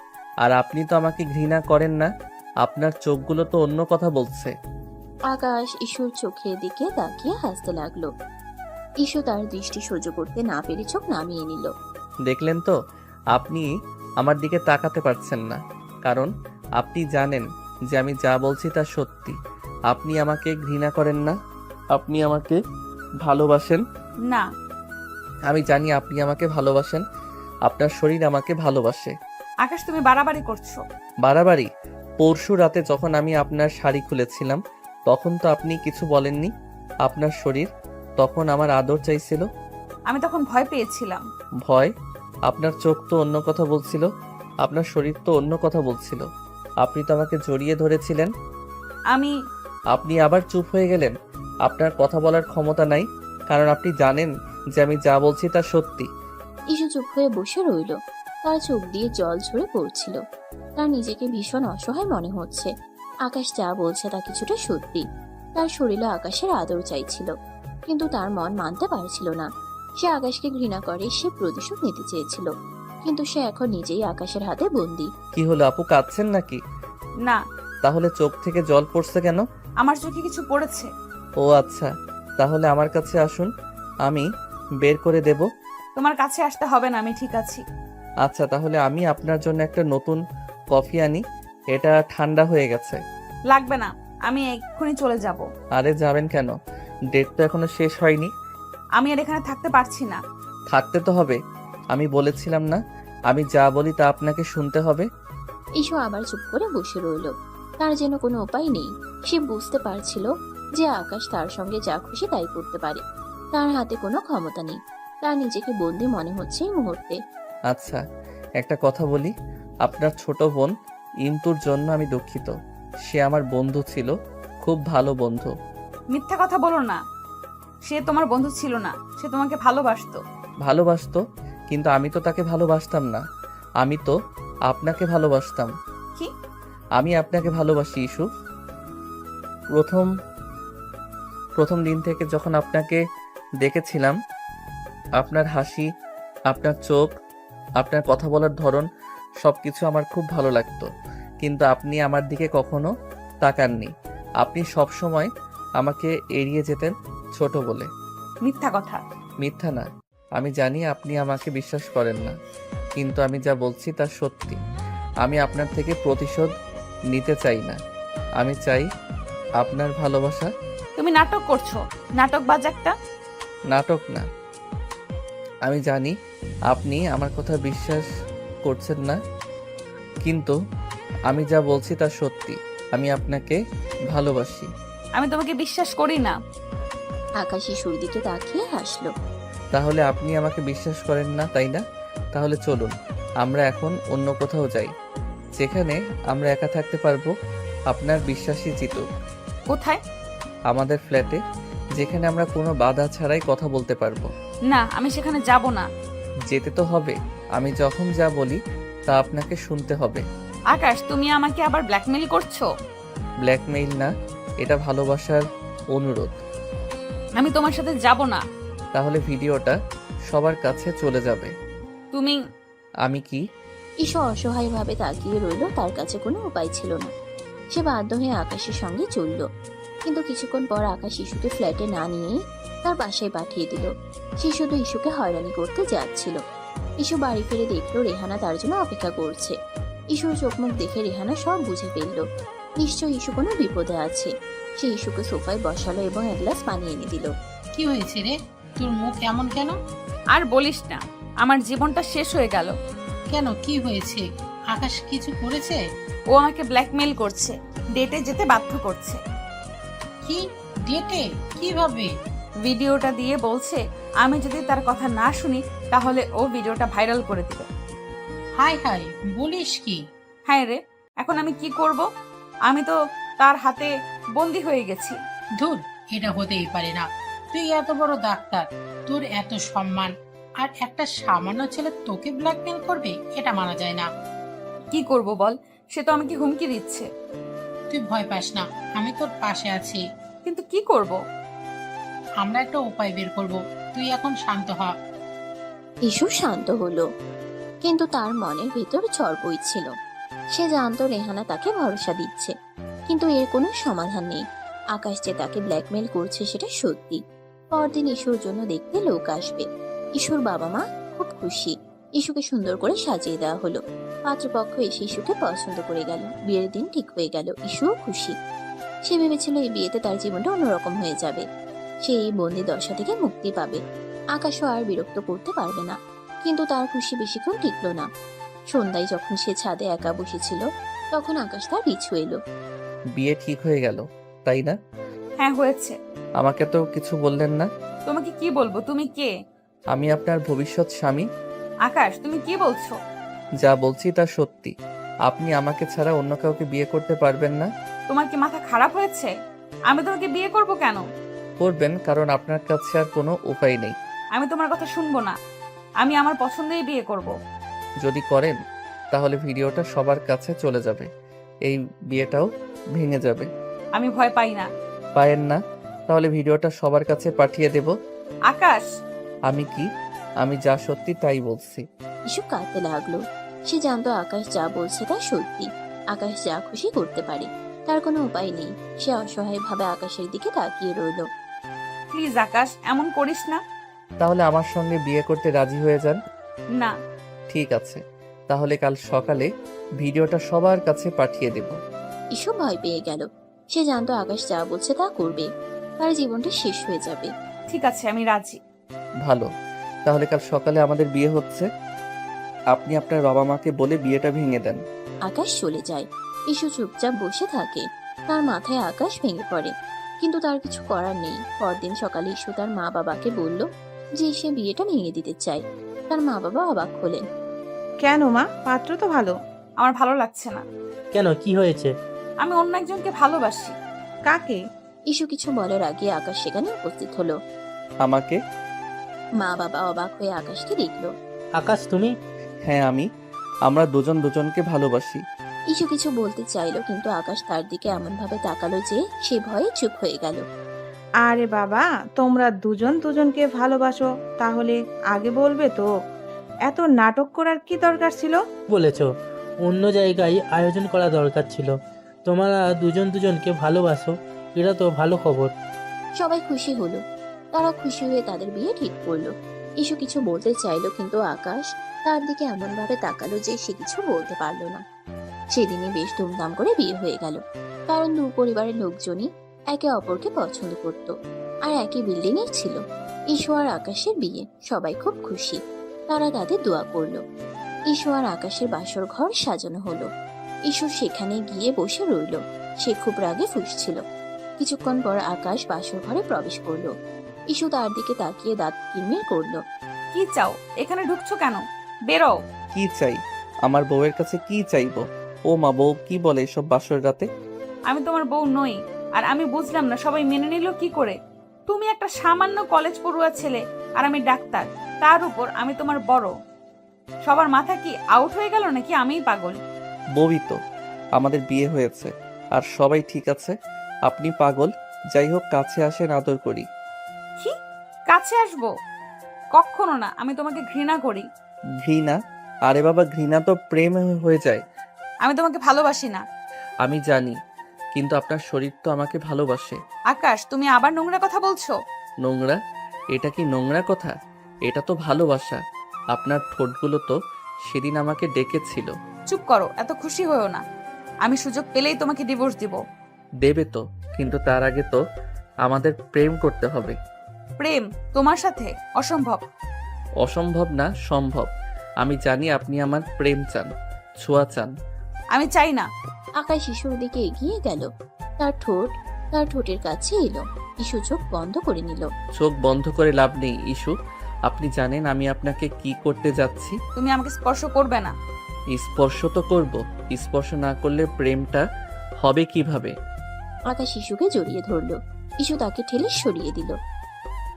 আর আপনি তো আমাকে ঘৃণা করেন না। আপনার চোখগুলো তো অন্য কথা বলছে। আকাশ ইসুর চোখের দিকে তাকিয়ে হাসতে লাগলো। ইসু তার দৃষ্টি সহ্য করতে না পেরে চোখ নামিয়ে নিল। দেখলেন তো, আপনি আমার দিকে তাকাতে পারছেন না, কারণ আপনি জানেন যে আমি যা বলছি তা সত্যি। আপনি আমাকে ঘৃণা করেন না, আপনি আমাকে ভালোবাসেন। না, আমি জানি আপনি আমাকে ভালোবাসেন। আপনার শরীর আমাকে ভালোবাসে। আকাশ তুমি বাড়াবাড়ি করছো। বাড়াবাড়ি? পরশু রাতে যখন আমি আপনার শাড়ি খুলেছিলাম তখন তো আপনি কিছু বলেননি। আপনার শরীর তখন আমার আদর চাইছিল। আমি তখন ভয় পেয়েছিলাম। ভয়? আপনার চোখ তো অন্য কথা বলছিল, আপনার শরীর তো অন্য কথা বলছিল। আপনি তো আমাকে জড়িয়ে ধরেছিলেন। আমি আপনি আবার চুপ হয়ে গেলেন। আপনার কথা বলার ক্ষমতা নাই, কারণ আপনি জানেন যে আমি যা বলছি তা সত্যি। ইসু চুপ হয়ে বসে রইল। তার চোখ দিয়ে জল ঝরে পড়ছিল। তার নিজেকে ভীষণ অসহায় মনে হচ্ছে। আকাশ যা বলছে তা কিছুটা সত্যি। তার শরীরে আকাশের আদর চাইছিল, কিন্তু তার মন মানতে পারছিল না। সে আকাশকে ঘৃণা করে, সে প্রতিশোধ নিতে চেয়েছিল, কিন্তু সে এখন নিজেই আকাশের হাতে বন্দী। কি হলো আপু, কাঁদছেন নাকি? না, তাহলে চোখ থেকে জল পড়ছে কেন? আমার চোখে কিছু পড়েছে। ও আচ্ছা, তাহলে আমার কাছে আসুন, আমি বের করে দেব। তোমার কাছে আসতে হবে না, আমি ঠিক আছি। আচ্ছা, তাহলে আমি আপনার জন্য একটা নতুন কফি আনি, এটা ঠান্ডা হয়ে গেছে। লাগবে না, আমি এক্ষুনি চলে যাব। আরে যাবেন কেন? ডেট তো এখনো শেষ হয়নি। আমি আর এখানে থাকতে পারছি না। থাকতে তো হবে, আমি বলেছিলাম না আমি যা বলি তা আপনাকে শুনতে হবে। ইসু আবার চুপ করে বসে রইল। তার যেন কোনো উপায় নেই। সে বুঝতে পারছিল যে আকাশ তার সঙ্গে যা খুশি তাই করতে পারে। তার হাতে কোনো ক্ষমতা নেই। তার নিজেকে বন্দি মনে হচ্ছে এই মুহূর্তে। আচ্ছা, একটা কথা বলি, আপনার ছোট বোন ইমতুর জন্য আমি দুঃখিত। সে আমার বন্ধু ছিল, খুব ভালো বন্ধু। মিথ্যা কথা বলো না। সে তোমার বন্ধু ছিল না, সে তোমাকে ভালোবাসতো। ভালোবাসতো? কিন্তু আমি তো তাকে ভালোবাসতাম না, আমি তো আপনাকে ভালোবাসতাম। কি? আমি আপনাকে ভালোবাসি ইস্যু। প্রথম দিন থেকে যখন আপনাকে দেখেছিলাম, আপনার হাসি, আপনার চোখ, আপনার কথা বলার ধরন সবকিছু আমার খুব ভালো লাগতো। কিন্তু আপনি আমার দিকে কখনো তাকাননি। আপনি সব সময় আমাকে এড়িয়ে যেতেন ছোট বলে। মিথ্যা কথা। মিথ্যা না, আমি জানি আপনি আমাকে বিশ্বাস করেন না, কিন্তু আমি যা বলছি তা সত্যি। আমি আপনার থেকে প্রতিশোধ নিতে চাই না, আমি চাই আপনার ভালোবাসা। তুমি নাটক করছো, নাটকবাজ একটা। নাটক না, আমি জানি আপনি আমার কথা বিশ্বাস করছেন না, কিন্তু আমি যা বলছি তা সত্যি। আমি আপনাকে ভালোবাসি। আমি তোমাকে বিশ্বাস করি না। আকাশ ইসুর দিকে তাকিয়ে হাসলো। তাহলে আপনি আমাকে বিশ্বাস করেন না, তাই না? তাহলে চলুন আমরা এখন অন্য কোথাও যাই, যেখানে আমরা একা থাকতে পারবো। আপনার বিশ্বাসই জিতুক। কোথায়? আমাদের ফ্ল্যাটে, যেখানে আমরা কোনো বাধা ছাড়াই কথা বলতে পারবো। না, আমি সেখানে যাব না। যেতে তো হবে, আমি যখন যা বলি তা আপনাকে শুনতে হবে। আকাশ, তুমি আমাকে আবার ব্ল্যাকমেইল করছো। ব্ল্যাকমেইল না, এটা ভালোবাসার অনুরোধ। আমি তোমার সাথে যাব না। তাহলে ভিডিওটা সবার কাছে চলে যাবে। তুমি আমি কি? ঈশু অসহায়ভাবে তাকিয়ে রইল, তার কাছে কোনো উপায় ছিল না। সে বাধ্য হয়ে আকাশের সঙ্গে চলল, কিন্তু কিছুক্ষণ পর আকাশ ইস্যুকে ফ্ল্যাটে না নিয়েই তার বাসায় পাঠিয়ে দিল। সে শুধু ইস্যুকে হয়রানি করতে যাচ্ছিল। ইস্যু বাড়ি ফিরে দেখলো রেহানা তার জন্য অপেক্ষা করছে। ইস্যুর চোখ মুখ দেখে রেহানা সব বুঝে ফেলল। নিশ্চয়ই ইস্যু কোনো বিপদে আছে। সে ইস্যুকে সোফায় বসালো এবং এক গ্লাস পানি এনে দিল। কি হয়েছে রে, তোর মুখ এমন কেন? আর বলিস না, আমার জীবনটা শেষ হয়ে গেল। কেন, কি হয়েছে? আকাশ কিছু করেছে? ও আমাকে ব্ল্যাকমেল করছে, ডেটে যেতে বাধ্য করছে। কি ডেটে? কিভাবে? ভিডিওটা দিয়ে বলছে আমি যদি তার কথা না শুনি তাহলে ও ভিডিওটা ভাইরাল করে দিবে। হাই হাই, বলিস কি? হ্যাঁ রে, এখন আমি কি করব? আমি তো তার হাতে বন্দি হয়ে গেছি। ধুর, এটা হতেই পারে না। তুই এত বড় ডাক্তার, তোর এত সম্মান, আর একটা সামান্য ছেলে তোকে ব্ল্যাকমেল করবে? এটা মানা যায় না। কি করব বল, সে তো আমাকে হুমকি দিচ্ছে। তুই ভয় পাস না, আমি তোর পাশে আছি। কিন্তু কি করব? আমরা একটা উপায় বের করব, তুই এখন শান্ত হ। ইস্যু শান্ত হলো, কিন্তু তার মনের ভেতর ঝড় বইছিল। সে জানতো রেহানা তাকে ভরসা দিচ্ছে, কিন্তু এর কোনো সমাধান নেই। আকাশ যে তাকে ব্ল্যাকমেল করছে সেটা সত্যি। পরদিন ইস্যুর জন্য দেখতে লোক আসবে। ইস্যুর বাবা মা খুব খুশি। ইস্যুকে সুন্দর করে সাজিয়ে দেওয়া হলো। পাত্রপক্ষ এসে ইস্যুকে পছন্দ করে গেল। বিয়ের দিন ঠিক হয়ে গেল। ইস্যুও খুশি। সে ভেবেছিল এই বিয়েতে তার জীবনটা অন্যরকম হয়ে যাবে। সে এই বন্দি দশা থেকে মুক্তি পাবে। আকাশও আর বিরক্ত করতে পারবে না। কিন্তু তার খুশি বেশিক্ষণ টিকলো না। সন্ধ্যায় যখন সে ছাদে একা বসেছিল, তখন আকাশ তার পিছু এলো। বিয়ে ঠিক হয়ে গেল, তাই না? হ্যাঁ হয়েছে। আমাকে তো কিছু বললেন না। তোমাকে কি বলবো? তুমি কে? আমি আপনার ভবিষ্যৎ স্বামী। আকাশ, তুমি কি বলছো? যা বলছি তা সত্যি। আপনি আমাকে ছাড়া অন্য কাউকে বিয়ে করতে পারবেন না। তোমার কি মাথা খারাপ হয়েছে? আমি তোমাকে বিয়ে করব কেন? করবেন, কারণ আপনার কাছে আর কোনো উপায় নেই। আমি তোমার কথা শুনবো না। আমি আমার পছন্দেই বিয়ে করব। যদি করেন তাহলে ভিডিওটা সবার কাছে চলে যাবে, এই বিয়েটাও ভেঙে যাবে। আমি ভয় পাই না। পায়েন না? তাহলে ভিডিওটা সবার কাছে পাঠিয়ে দেব। আকাশ, আমি কি? আমি যা সত্যি তাই বলছি। ইস্যু কাঁদতে লাগলো। সে জানতো আকাশ যা বলছে তা সত্যি। আকাশ যা খুশি করতে পারে, তার কোনো উপায় নেই। সে অসহায়ভাবে আকাশের দিকে তাকিয়ে রইল। প্লিজ আকাশ, এমন করিস না। তাহলে আমার সঙ্গে বিয়ে করতে রাজি হয়ে যান। না। ঠিক আছে, তাহলে কাল সকালে ভিডিওটা সবার কাছে পাঠিয়ে দেব। ইস্যু ভয় পেয়ে গেল। সে জানতো আকাশ যা বলছে তা করবে। তার জীবনটা শেষ হয়ে যাবে। ঠিক আছে, আমি রাজি। ভালো, তাহলে কাল সকালে আমাদের বিয়ে হচ্ছে। আপনি আপনার বাবা মাকে বলে বিয়েটা ভেঙে দেন। আকাশ চলে যায়। ইস্যু চুপচাপ বসে থাকে। তার মাথায় আকাশ ভেঙে পড়ে, কিন্তু তার কিছু করার নেই। পরদিন সকালে ইস্যু তার মা বাবাকে বলল যে সে বিয়েটা ভেঙে দিতে চায়। তার মা বাবা অবাক হলেন। কেন মা, পাত্র তো ভালো। আমার ভালো লাগছে না। কেন, কি হয়েছে? আমি অন্য একজনকে ভালোবাসি। কাকে? ইস্যু কিছু বলার আগে আকাশ সেখানে উপস্থিত হলো। আমাকে? মা বাবা অবাক হয়ে আকাশকে দেখলো। আকাশ, তুমি? হ্যাঁ আমি। আমরা দুজন দুজনকে ভালোবাসি। ইস্যু কিছু বলতে চাইলো, কিন্তু আকাশ তার দিকে এমন ভাবে তাকালো যে সে ভয়ে চুপ হয়ে গেল। আরে বাবা, তোমরা দুজন দুজনকে ভালোবাসো, তাহলে আগে বলবে তো। এত নাটক করার কি দরকার ছিল? বলেছ অন্য জায়গায় আয়োজন করা দরকার ছিল। তোমরা দুজন দুজনকে ভালোবাসো, এটা তো ভালো খবর। সবাই খুশি হলো। তারা খুশি হয়ে তাদের বিয়ে ঠিক করলো। ইস্যু কিছু বলতে চাইলো, কিন্তু আকাশ তার দিকে এমন ভাবে তাকালো যে সে কিছু বলতে পারলো না। সেদিনই বেশ ধুমধাম করে বিয়ে হয়ে গেল, কারণ দু পরিবারের লোকজনই একে অপরকে পছন্দ করত আর একই বিল্ডিং এর ছিল। ইস্যু আর আকাশের বিয়ে, সবাই খুব খুশি। তারা তাদের দোয়া করলো। ইস্যু আর আকাশের বাসর ঘর সাজানো হলো। ইস্যু সেখানে গিয়ে বসে রইল। সে খুব রাগে ফুঁসছিল। কিছুক্ষণ পর আকাশ বাসর ঘরে প্রবেশ করলো। ইস্যু তার দিকে তাকিয়ে দাঁত কিরমির করলো। কি চাও? এখানে ঢুকছো কেন? বেরো। কি চাই? আমার বউয়ের কাছে কি চাইবো? ও মা, বউ কি বলে এসব বাসর রাতে? আমি তোমার বউ নই। আর আমি বুঝলাম না সবাই মেনে নিল কি করে। তুমি একটা সামান্য কলেজ পড়ুয়া ছেলে, আর আমি ডাক্তার। তার উপর আমি তোমার বড়। সবার মাথা কি আউট হয়ে গেল নাকি আমিই পাগল? বউই তো। আমাদের বিয়ে হয়েছে আর সবাই ঠিক আছে। আপনি পাগল। যাই হোক, কাছে আসেন, আদর করি। কি কাছে আসবো? কখনো না, আমি তোমাকে ঘৃণা করি। ঘৃণা? আরে বাবা, ঘৃণা তো প্রেম হয়ে যায়। আমি তোমাকে ভালোবাসি না। আমি জানি, কিন্তু আপনার শরীর তো আমাকে ভালোবাসে। আকাশ, তুমি আবার নোংরা কথা বলছো। নোংরা? এটা কি নোংরা কথা? এটা তো ভালোবাসা। আপনার ঠোঁটগুলো তো সেদিন আমাকে ডেকেছিল। চুপ করো, এত খুশি হয়েও না। আমি সুযোগ পেলেই তোমাকে ডিভোর্স দিব। দেবে তো, কিন্তু তার আগে তো আমাদের প্রেম করতে হবে। প্রেম তোমার সাথে? অসম্ভব। অসম্ভব না, সম্ভব। আমি জানি আপনি আমার প্রেম চান, ছোঁয়া চান। আমি চাই না। আকাশ ইস্যুর দিকে এগিয়ে গেল। তার ঠোঁটের কাছে এলো। ইস্যু চোখ বন্ধ করে নিল। চোখ বন্ধ করে লাভ নেই ইস্যু। আপনি জানেন আমি আপনাকে কি করতে যাচ্ছি। তুমি আমাকে স্পর্শ করবে না। স্পর্শ তো করব। স্পর্শ না করলে প্রেমটা হবে কিভাবে? আকাশ ইস্যুকে জড়িয়ে ধরল। ইস্যু তাকে ঠেলে সরিয়ে দিল।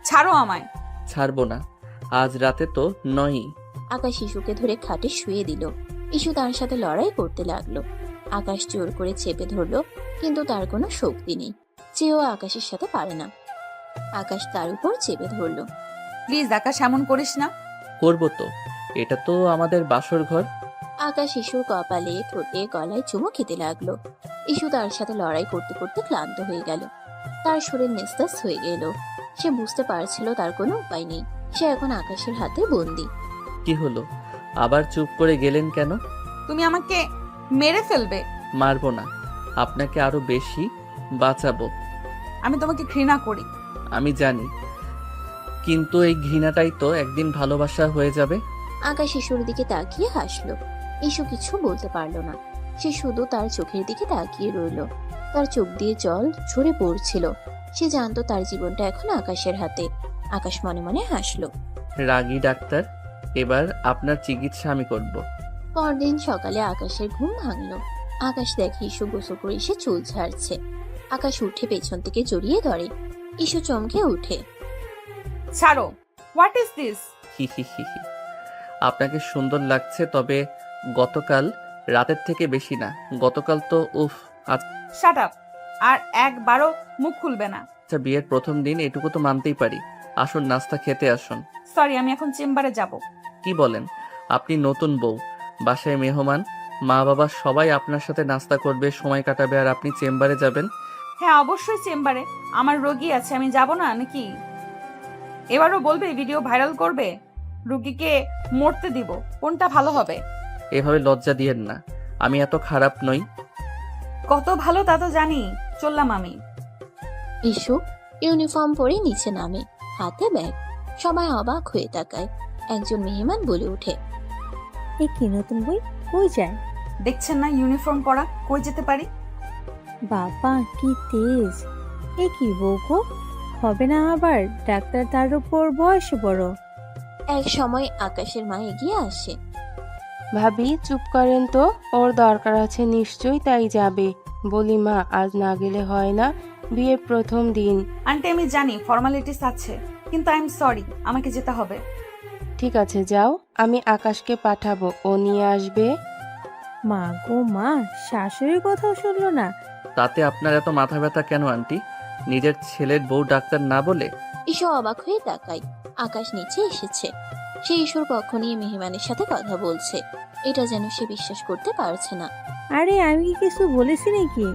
ছাড়ো আমায়। ছাড়বো না। আজ রাতে তো নয়ই। আকাশ ইস্যুকে ধরে খাটে শুয়ে দিল। ইস্যু তার সাথে লড়াই করতে লাগলো। আকাশ জোর করে চেপে ধরলো, কিন্তু তার কোনো শক্তি নেই। চেয়েও আকাশের সাথে পারে না। আকাশ তার উপর চেপে ধরলো। প্লিজ আকাশ, এমন করিস না। করবো তো, এটা তো আমাদের বাসর ঘর। আকাশ ইস্যুর কপালে, ঠোঁটে, গলায় চুমু খেতে লাগলো। ইস্যু তার সাথে লড়াই করতে করতে ক্লান্ত হয়ে গেল। তার শরীর নিস্তেজ হয়ে গেল। সে বুঝতে পারছিল তার কোনো উপায় নেই। সে এখন আকাশের হাতে বন্দি। কি হলো? আবার চুপ করে গেলেন কেন? তুমি আমাকে মেরে ফেলবে। মারবো না, আপনাকে আরো বেশি বাঁচাবো। আমি তোমাকে ঘৃণা করি। আমি জানি, কিন্তু এই ঘৃণাটাই তো একদিন ভালোবাসা হয়ে যাবে। আকাশ ইস্যুর দিকে তাকিয়ে হাসলো। ইস্যু কিছু বলতে পারলো না। সে শুধু তার চোখের দিকে তাকিয়ে রইল। তার চোখ দিয়ে জল ঝরে পড়ছিল। সে জানতো তার জীবনটা এখন আকাশের হাতে। আকাশ মনে মনে হাসলো। রাগী ডাক্তার, এবার আপনার চিকিৎসা আমি করব। পরদিন সকালে আকাশের ঘুম ভাঙলো। আকাশ দেখে ইস্যু গোসল করে এসে চুল ঝাড়ছে। আকাশ উঠে পেছন থেকে জড়িয়ে ধরে। ইস্যু চমকে উঠে। ছাড়ো। What is this? হি হি হি হি। আপনাকে সুন্দর লাগছে, তবে গতকাল রাতের থেকে বেশি না। গতকাল তো উফ। Shut up. আর একবারও মুখ খুলবে না। আচ্ছা, বিয়ের প্রথম দিন এটুকু তো মানতেই পারি। আসুন, নাস্তা খেতে আসুন। সরি, আমি এখন চেম্বারে যাব। কি বলেন? আপনি নতুন বউ, বাসায় মেহমান, মা বাবা সবাই আপনার সাথে নাস্তা করবে, সময় কাটাবে, আর আপনি চেম্বারে যাবেন? হ্যাঁ, অবশ্যই চেম্বারে। আমার রোগী আছে, আমি যাব না নাকি? এবারও বলবে ভিডিও ভাইরাল করবে? রোগীকে মরতে দিব, কোনটা ভালো হবে? এভাবে লজ্জা দিয়েন না, আমি এত খারাপ নই। কত ভালো তা তো জানি। চললাম আমি। ইস্যু ইউনিফর্ম পরে নিচে নামে, হাতে ব্যাগ। সবাই অবাক হয়ে তাকায়। একজন মেহমান বলে ওঠে, এ কি নতুন বই? কই যায়? দেখছেন না ইউনিফর্ম পরা, কই যেতে পারি? বাবা কি তেজ! এ কি বউকো, হবে না আবার ডাক্তার তার উপর বয়স বড়। এক সময় আকাশের মা এগিয়ে আসে। ভাবি চুপ করেন তো, ওর দরকার আছে নিশ্চয়ই, তাই যাবে। বলি মা, আজ না গেলে হয় না, বিয়ের প্রথম দিন। আন্টি, আমি জানি ফর্মালিটিস আছে, কিন্তু আই এম সরি, আমাকে যেতে হবে। ঠিক আছে যাও, আমি আকাশকে পাঠাবো, ও নিয়ে আসবে। মা গো মা, শাশুড়ির কথাও শুনলো না। তাতে আপনার এত মাথা ব্যথা কেন আন্টি? নিজের ছেলের বউ ডাক্তার না বলে? ইস্যু অবাক হয়ে তাকায়। আকাশ নিচে এসেছে। সে ইস্যুর পক্ষ নিয়ে মেহমানের সাথে কথা বলছে। এটা যেন সে বিশ্বাস করতে পারছে না। আরে আমি কি কিছু বলেছি নাকি?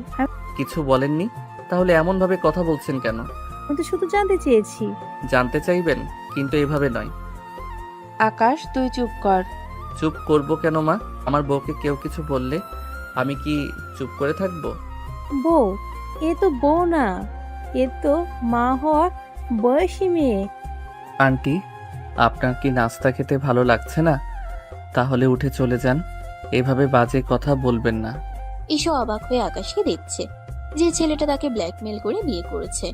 কিছু বলেননি? তাহলে এমন ভাবে কথা বলছেন কেন? আমি তো শুধু জানতে চেয়েছি। জানতে চাইবেন, কিন্তু এভাবে নয়। আকাশ তুই চুপ কর। চুপ করব কেন মা? আমার বউকে কেউ কিছু বললে আমি কি চুপ করে থাকবো? বউ? এ তো বউ না, এ তো মা হওয়ার বয়সী মেয়ে। আন্টি, আপনার কি নাস্তা খেতে ভালো লাগছে না? তাহলে উঠে চলে যান, এভাবে বাজে কথা বলবেন না। ইস্যু অবাক হয়ে আকাশকে দেখছে। যে ছেলেটা তাকে ব্ল্যাকমেল করে বিয়ে করেছে,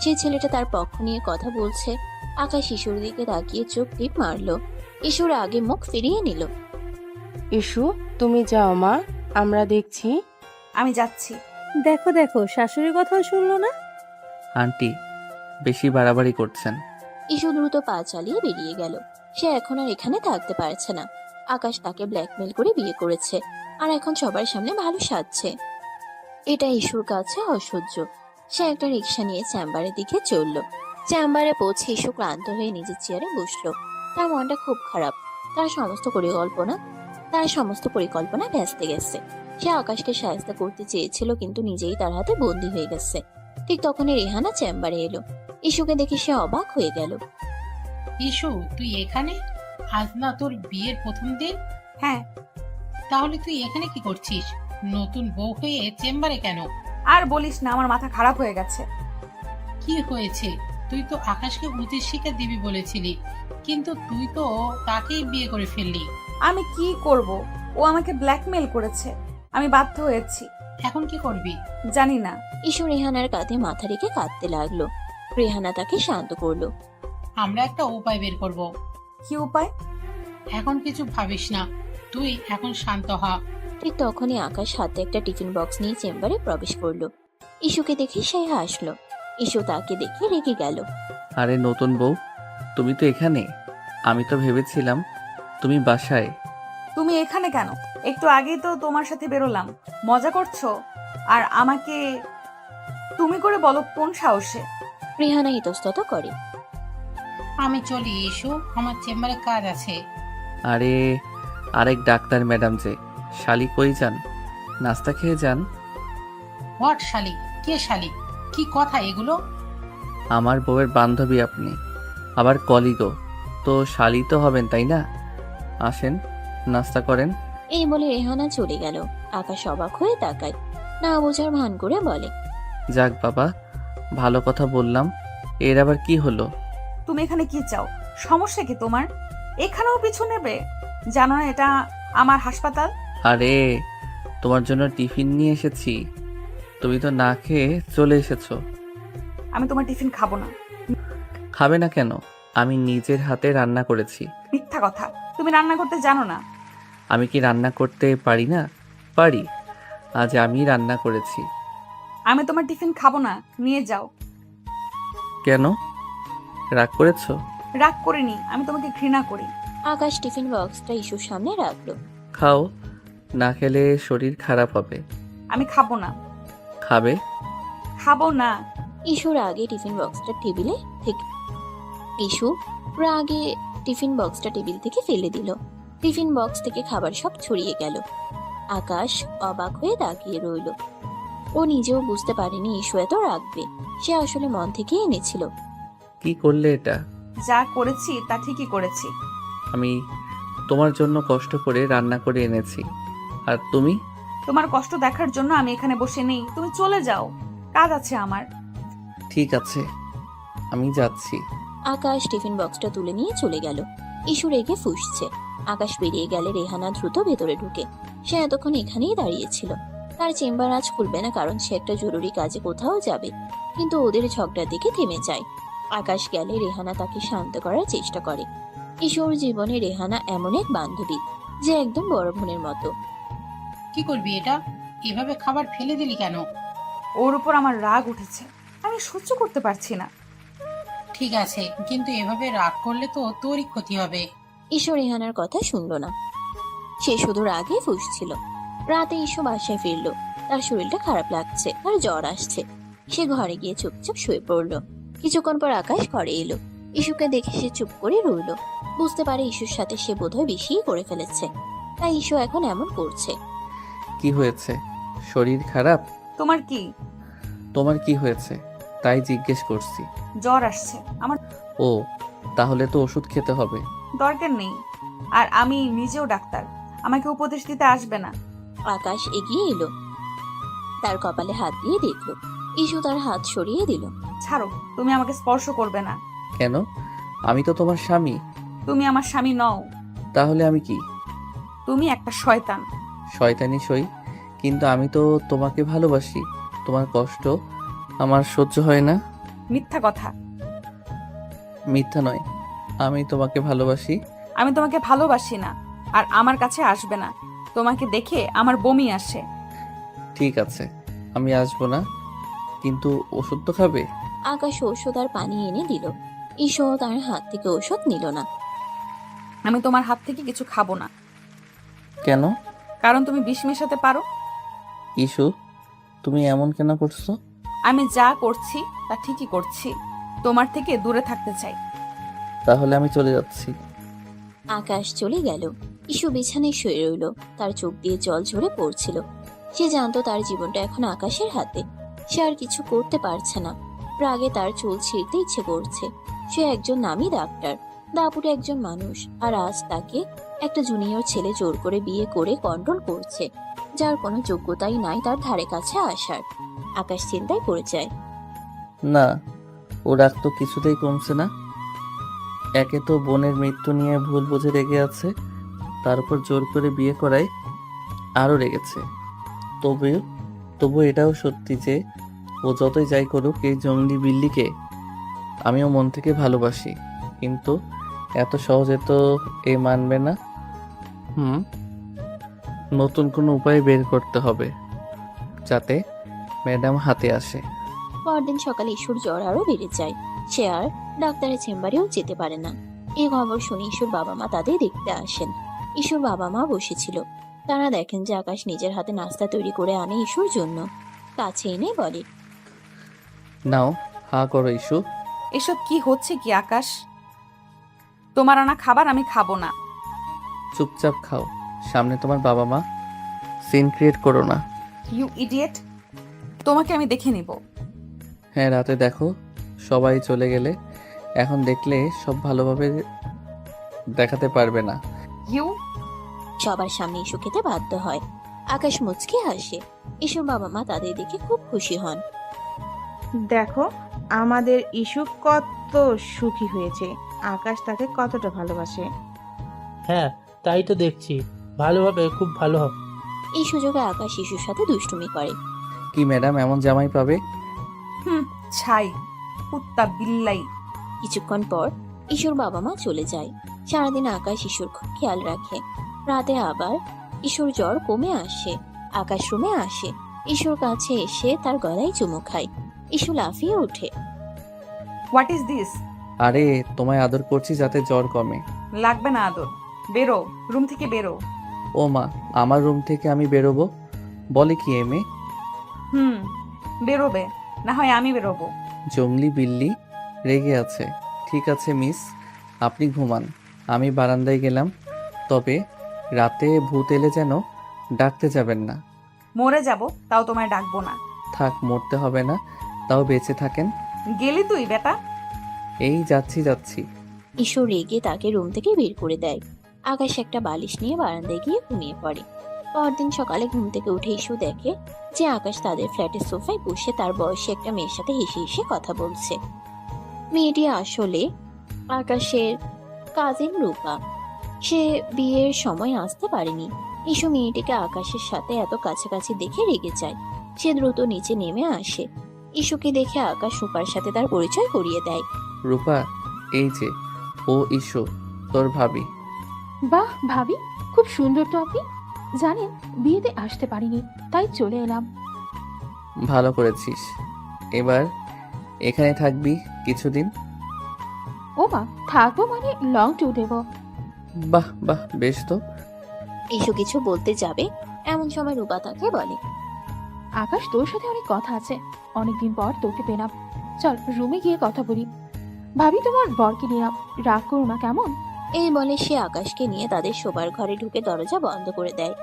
সেই ছেলেটা তার পক্ষ নিয়ে কথা বলছে। আকাশ ইস্যুর দিকে তাকিয়ে চোখ টিপ মারলো। ইস্যুর আগে মুখ ফিরিয়ে নিল। ইস্যু তুমি যাও মা, আমরা দেখছি। আমি যাচ্ছি। দেখো দেখো, শাশুড়ির কথাও শুনলো না। আন্টি, বেশি বাড়াবাড়ি করছেন। ইস্যু দ্রুত পা চালিয়ে বেরিয়ে গেল। সে এখন আর এখানে থাকতে পারছে না। আকাশ তাকে ব্ল্যাকমেল করে বিয়ে করেছে, আর এখন সবার সামনে ভালো সাজছে। এটা ইস্যুর কাছে অসহ্য। সে একটা রিক্সা নিয়ে চেম্বারের দিকে চলল। চেম্বারে পৌঁছে ইস্যু ক্লান্ত হয়ে নিজের চেয়ারে বসলো। তার মনটা খুব খারাপ। তার সমস্ত পরিকল্পনা ভেস্তে গেছে। সে আকাশকে সাহায্য করতে চেয়েছিল, কিন্তু নিজেই তার হাতে বন্দী হয়ে গেছে। ঠিক তখনই রেহানা চেম্বারে এলো। ইস্যুকে দেখে সে অবাক হয়ে গেল। ইসু, তুই এখানে? আজ না তোর বিয়ের প্রথম দিন? হ্যাঁ, তাহলে তুই এখানে কি করছিস? নতুন বউ হয়ে চেম্বারে কেন? আর বলিস না, আমার মাথা খারাপ হয়ে গেছে। কি হয়েছে? তুই তো আকাশকে উচিত শিক্ষা দিবি বলেছিলি, কিন্তু তুই তো তাকেই বিয়ে করে ফেললি। আমি কি করব? ও আমাকে ব্ল্যাকমেল করেছে, আমি বাধ্য হয়েছি। এখন কি করবি? জানি না। ইস্যু রেহানার কাঁধে মাথা রেখে কাঁদতে লাগলো। রেহানা তাকে শান্ত করলো। আমরা একটা উপায় বের করব। কি উপায়? এখন কিছু ভাবিস না, তুই এখন শান্ত হ। ঠিক তখনই আকাশ হাতে একটা টিফিন বক্স নিয়ে চেম্বারে প্রবেশ করলো। ইস্যুকে দেখে সে হাসলো। ইস্যু তাকে দেখে রেগে গেল। আরে নতুন বউ, তুমি তো এখানে। আমি তো ভেবেছিলাম তুমি বাসায়। তুমি এখানে কেন? একটু আগেই তো তোমার সাথে বেরোলাম। মজা করছো? আর আমাকে তুমি করে বলো কোন সাহসে? রেহানা ইতস্তত করে। আমি চলি ইসু, আমার চেম্বারে কাজ আছে। আরে আরেক ডাক্তার ম্যাডাম যে, শালি কই যান? নাস্তা খেয়ে যান। হোয়াট শালি? কে শালি? কি কথা এগুলো? আমার বউয়ের বান্ধবী আপনি, আবার কলিগও, তো শালি তো হবেন তাই না? আসেন, নাস্তা করেন। এই বলে রেহানা চলে গেল। আকাশ অবাক হয়ে তাকায়, না বোঝার ভান করে বলে। যাক বাবা, ভালো কথা বললাম। এর আবার কি হলো? তুমি এখানে কি চাও? সমস্যা কি তোমার? এখানেও পিছু নেবে? জানো না এটা আমার হাসপাতাল? আরে তোমার জন্য টিফিন নিয়ে এসেছি, তুমি তো না খেয়ে চলে এসেছো। আমি তোমার টিফিন খাবো না। খাবে না কেন? আমি নিজের হাতে রান্না করেছি। মিথ্যা কথা, তুমি রান্না করতে জানো না। আমি কি রান্না করতে পারি না? পারি। আজ আমি রান্না করেছি। আমি তোমার টিফিন খাবো না, নিয়ে যাও। কেন? রাগ করেছো? রাগ করিনি, আমি তোমাকে ঘৃণা করি। আকাশ টিফিন বক্সটা ইস্যুর সামনে রাখলো। খাও, না খেলে শরীর খারাপ হবে। আমি খাবো না। খাবে? খাবো না। ইস্যুর আগে টিফিন বক্সটা টেবিলে থেকে ইস্যু রাগে টিফিন বক্সটা টেবিল থেকে ফেলে দিল। টিফিন বক্স থেকে খাবার সব ছড়িয়ে গেল। আকাশ অবাক হয়ে তাকিয়ে রইল। ও নিজেও বুঝতে পারেনি ইস্যু এত রাখবে। সে আসলে মন থেকে এনেছিল। কি করলে এটা? যা করেছি তা ঠিকই করেছি। আমি তোমার জন্য কষ্ট করে রান্না করে এনেছি, আর তুমি? তোমার কষ্ট দেখার জন্য আমি এখানে বসে নেই, তুমি চলে যাও, কাজ আছে আমার। ঠিক আছে, আমি যাচ্ছি। আকাশ টিফিন বক্সটা তুলে নিয়ে চলে গেল। ইস্যু রেগে ফুঁসছে। আকাশ বেরিয়ে গেলে রেহানা দ্রুত ভেতরে ঢুকে। সে এতক্ষণ এখানেই দাঁড়িয়েছিল। তার চেম্বার আজ খুলবে না, কারণ সে একটা জরুরি কাজে কোথাও যাবে। কিন্তু ওদের ঝগড়ার দিকে থেমে যায়। আকাশ গেলে রেহানা তাকে শান্ত করার চেষ্টা করে। ইস্যুর জীবনে রেহানা এমন এক বান্ধবী যে একদম বড় বোনের মতো। কি করবি এটা? এভাবে খাবার ফেলে দিলি কেন? ওর উপর আমার রাগ উঠেছে, আমি সহ্য করতে পারছি না। ঠিক আছে, কিন্তু এভাবে রাগ করলে তো তোরই ক্ষতি হবে। ইস্যু রেহানার কথা শুনল না। সে শুধু রাগে ফুঁসছিল। রাতে ইস্যু বাসায় ফিরল। তার শরীরটা খারাপ লাগছে, তার জ্বর আসছে। সে ঘরে গিয়ে চুপচাপ শুয়ে পড়ল। কিছুক্ষণ পর আকাশ ঘরে এলো। ইস্যুকে দেখে সে চুপ করে রইল। বুঝতে পারে ইস্যুর সাথে সে বোধহয় বেশিই করে ফেলেছে, তাই ইস্যু এখন এমন করছে। কি হয়েছে? শরীর খারাপ? তোমার কি? তোমার কি হয়েছে তাই জিজ্ঞেস করছি। জ্বর আসছে আমার। ও, তাহলে তো ওষুধ খেতে হবে। দরকার নেই, আর আমি নিজেও ডাক্তার, আমাকে উপদেশ দিতে আসবে না। আকাশ এগিয়ে এলো। তার কপালে হাত দিয়ে দেখল। ইস্যু তার হাত সরিয়ে দিল। ছাড়ো, তুমি আমাকে স্পর্শ করবে না। কেন? আমি তো তোমার স্বামী। তুমি আমার স্বামী নও, তাহলে আমি কি? তুমি একটা শয়তান। শয়তানি সই, কিন্তু আমি তো তোমাকে ভালোবাসি। তোমার কষ্ট আমার সহ্য হয় না। মিথ্যা কথা। মিথ্যা নয়, আমি তোমাকে ভালোবাসি। আমি তোমাকে ভালোবাসি না, আর আমার কাছে আসবে না। তোমাকে দেখে আমার বমি আসে। ঠিক আছে, আমি আসবো না, কিন্তু ওষুধ তো খাবে। আকাশ ঔষধ আর পানি এনে দিল। ইস্যু তার হাত থেকে ঔষধ নিল না। আমি তোমার হাত থেকে কিছু খাবো না, কেন? কারণ তুমি বিষ মেশাতে পারো। ইস্যু, তুমি এমন কেন করছো? আমি যা করছি তা ঠিকই করছি। তোমার থেকে দূরে থাকতে চাই। তাহলে আমি চলে যাচ্ছি। আকাশ চলে গেল। ইসু বিছানায় শুয়ে রইল। তার চোখ দিয়ে জল ঝরে পড়ছিল। সে জানতো তার জীবনটা এখন আকাশের হাতে। সে আর কিছু করতে পারছে না। রাগে তার চুল ছিঁড়তে ইচ্ছে করছে। সে একজন নামী ডাক্তার, দাপুটে একজন মানুষ, আর আজ তাকে একটা জুনিয়র ছেলে জোর করে বিয়ে করে কন্ট্রোল করছে, যার কোনো যোগ্যতাই নাই তার ধারে কাছে আসার। আকাশ চিন্তায় পড়ে যায়। না, ও রাগ তো কিছুতেই কমছে না। একে তো বোনের মৃত্যু নিয়ে ভুল বুঝে রেগে আছে, তার উপর জোর করে বিয়ে করায় আরও রেগেছে। তবু এটাও সত্যি যে ও যতই যাই করুক, এই জঙ্গলি বিল্লিকে আমিও মন থেকে ভালোবাসি। কিন্তু এত সহজে তো এ মানবে না। নতুন কোনো উপায় বের করতে হবে যাতে ম্যাডাম হাতে আসে। পরদিন সকালে ইসুর জ্বর আরো বেড়ে যায়। সে আর ডাক্তারের চেম্বারেও যেতে পারে না। এই খবর শুনে ইসুর বাবা মা তাদের দেখতে আসেন। ইসুর বাবা মা বসেছিল। তারা দেখেন যে আকাশ নিজের হাতে নাস্তা তৈরি করে আনে ইসুর জন্য। কাছে এনে বলে, নাও, হা করো ইস্যু। এসব কি হচ্ছে কি আকাশ? তোমার আনা খাবার আমি খাবো না। চুপচাপ খাও, সামনে তোমার বাবা মা। সিন ক্রিয়েট করো না। ইউ ইডিয়েট, তোমাকে আমি দেখে নিব। হ্যাঁ, রাতে দেখো, সবাই চলে গেলে এখন দেখলে সব ভালোভাবে দেখাতে পারবে না। ইউ সবার সামনে ইস্যু খেতে বাধ্য হয়। আকাশ মুচকে হাসে। ইসুর বাবা মা তাদের দেখে খুব খুশি হন। দেখো আমাদের ইস্যু কত সুখী হয়েছে, আকাশ তাকে কতটা ভালোবাসে। হ্যাঁ, তাই তো দেখছি। ভালোভাবে, খুব ভালো হবে। এই সুযোগে আকাশ ইসুর সাথে দুষ্টুমি করে। কি ম্যাডাম, এমন জামাই পাবে? ছাই, কুত্তা বিল্লাই। কিছুক্ষণ পর ইসুর বাবা মা চলে যায়। সারাদিন আকাশ ইসুর খুব খেয়াল রাখে। রাতে আবার ইসুর জ্বর কমে আসে। আকাশ রুমে আসে। ইসুর কাছে এসে তার গলায় চুমু খায়। ইসু লাফিয়ে ওঠে। What is this? আরে, তোমায় আদর করছি যাতে জ্বর কমে। লাগবে না আদর, বেরো, রুম থেকে বেরো। ও মা, আমার রুম থেকে আমি বেরোবো? বলে কি এমে? বেরোবে, না হয় আমি বেরোবো। জঙ্গলি বিল্লি রেগে আছে। ঠিক আছে মিস, আপনি ঘুমান, আমি বারান্দায় গেলাম। তবে রাতে ভূত এলে যেন ডাকতে যাবেন না। মরে যাব, তাও তোমায় ডাকবো না। থাক, মরতে হবে না, তাও বেঁচে থাকেন। গেলি তুই বেটা? এই যাচ্ছি। ইসু রেগে তাকে রুম থেকে বের করে দেয়। আকাশ একটা বালিশ নিয়ে বারান্দায় গিয়ে ঘুমিয়ে পড়ে। পরদিন সকালে ঘুম থেকে উঠে ইসু দেখে যে আকাশ তাদের ফ্ল্যাটের সোফায় বসে তার বয়সী একটা মেয়ের সাথে হেসে হেসে কথা বলছে। মেয়েটি আসলে আকাশের কাজিন রূপা। সে বিয়ের সময় আসতে পারেনি। ইসু মেয়েটিকে আকাশের সাথে এত কাছাকাছি দেখে রেগে যায়। সে দ্রুত নিচে নেমে আসে। ইসুকে দেখে আকাশ রূপার সাথে তার পরিচয় করিয়ে দেয়। রূপা, এই যে ও ইস্যু, তোর ভাবি। বাহ ভাবি, খুব সুন্দর তো আপনি। জানেন বিয়েতে আসতে পারিনি, তাই চলে এলাম। ভালো করেছিস। এবার এখানে থাকবি কিছুদিন? ও মা, থাকবো মানে লং ট্যুর দেবো। বাহ, বেশ তো। ইসু কিছু বলতে যাবে এমন সময় রূপা তাকে বলে, আকাশ, তোর সাথে অনেক কথা আছে। অনেকদিন পর তোকে পেলাম, চল রুমে গিয়ে কথা বলি। ভাবি, তোমার বরকে নিলাম, রাগ করো না কেমন? এই বলে সে আকাশকে নিয়ে তাদের শোবার ঘরে ঢুকে দরজা বন্ধ করে দেয়।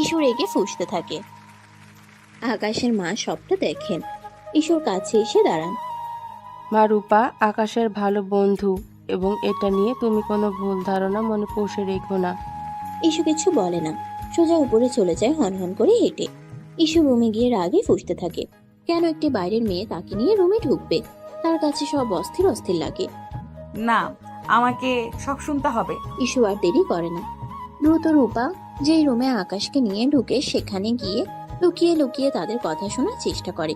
ইসু রেগে ফুঁসতে থাকে। আকাশের মা সবটা দেখেন। ইসুর কাছে এসে দাঁড়ান। মা রূপা আকাশের ভালো বন্ধু, এবং এটা নিয়ে তুমি কোনো ভুল ধারণা মনে পুষে রেখো না। ইসু কিছু বলে না, সোজা উপরে চলে যায় হনহন করে হেঁটে। ইসু রুমে গিয়ে রাগে ফুঁসতে থাকে। কেন একটি বাইরের মেয়ে তাকে নিয়ে রুমে ঢুকবে? তার কাছে সব অস্থির অস্থির লাগে। না, আমাকে সব শুনতে হবে। ইসু আর দেরি করে না, দ্রুত রূপা যেই রুমে আকাশকে নিয়ে ঢুকে সেখানে গিয়ে লুকিয়ে লুকিয়ে তাদের কথা শোনার চেষ্টা করে।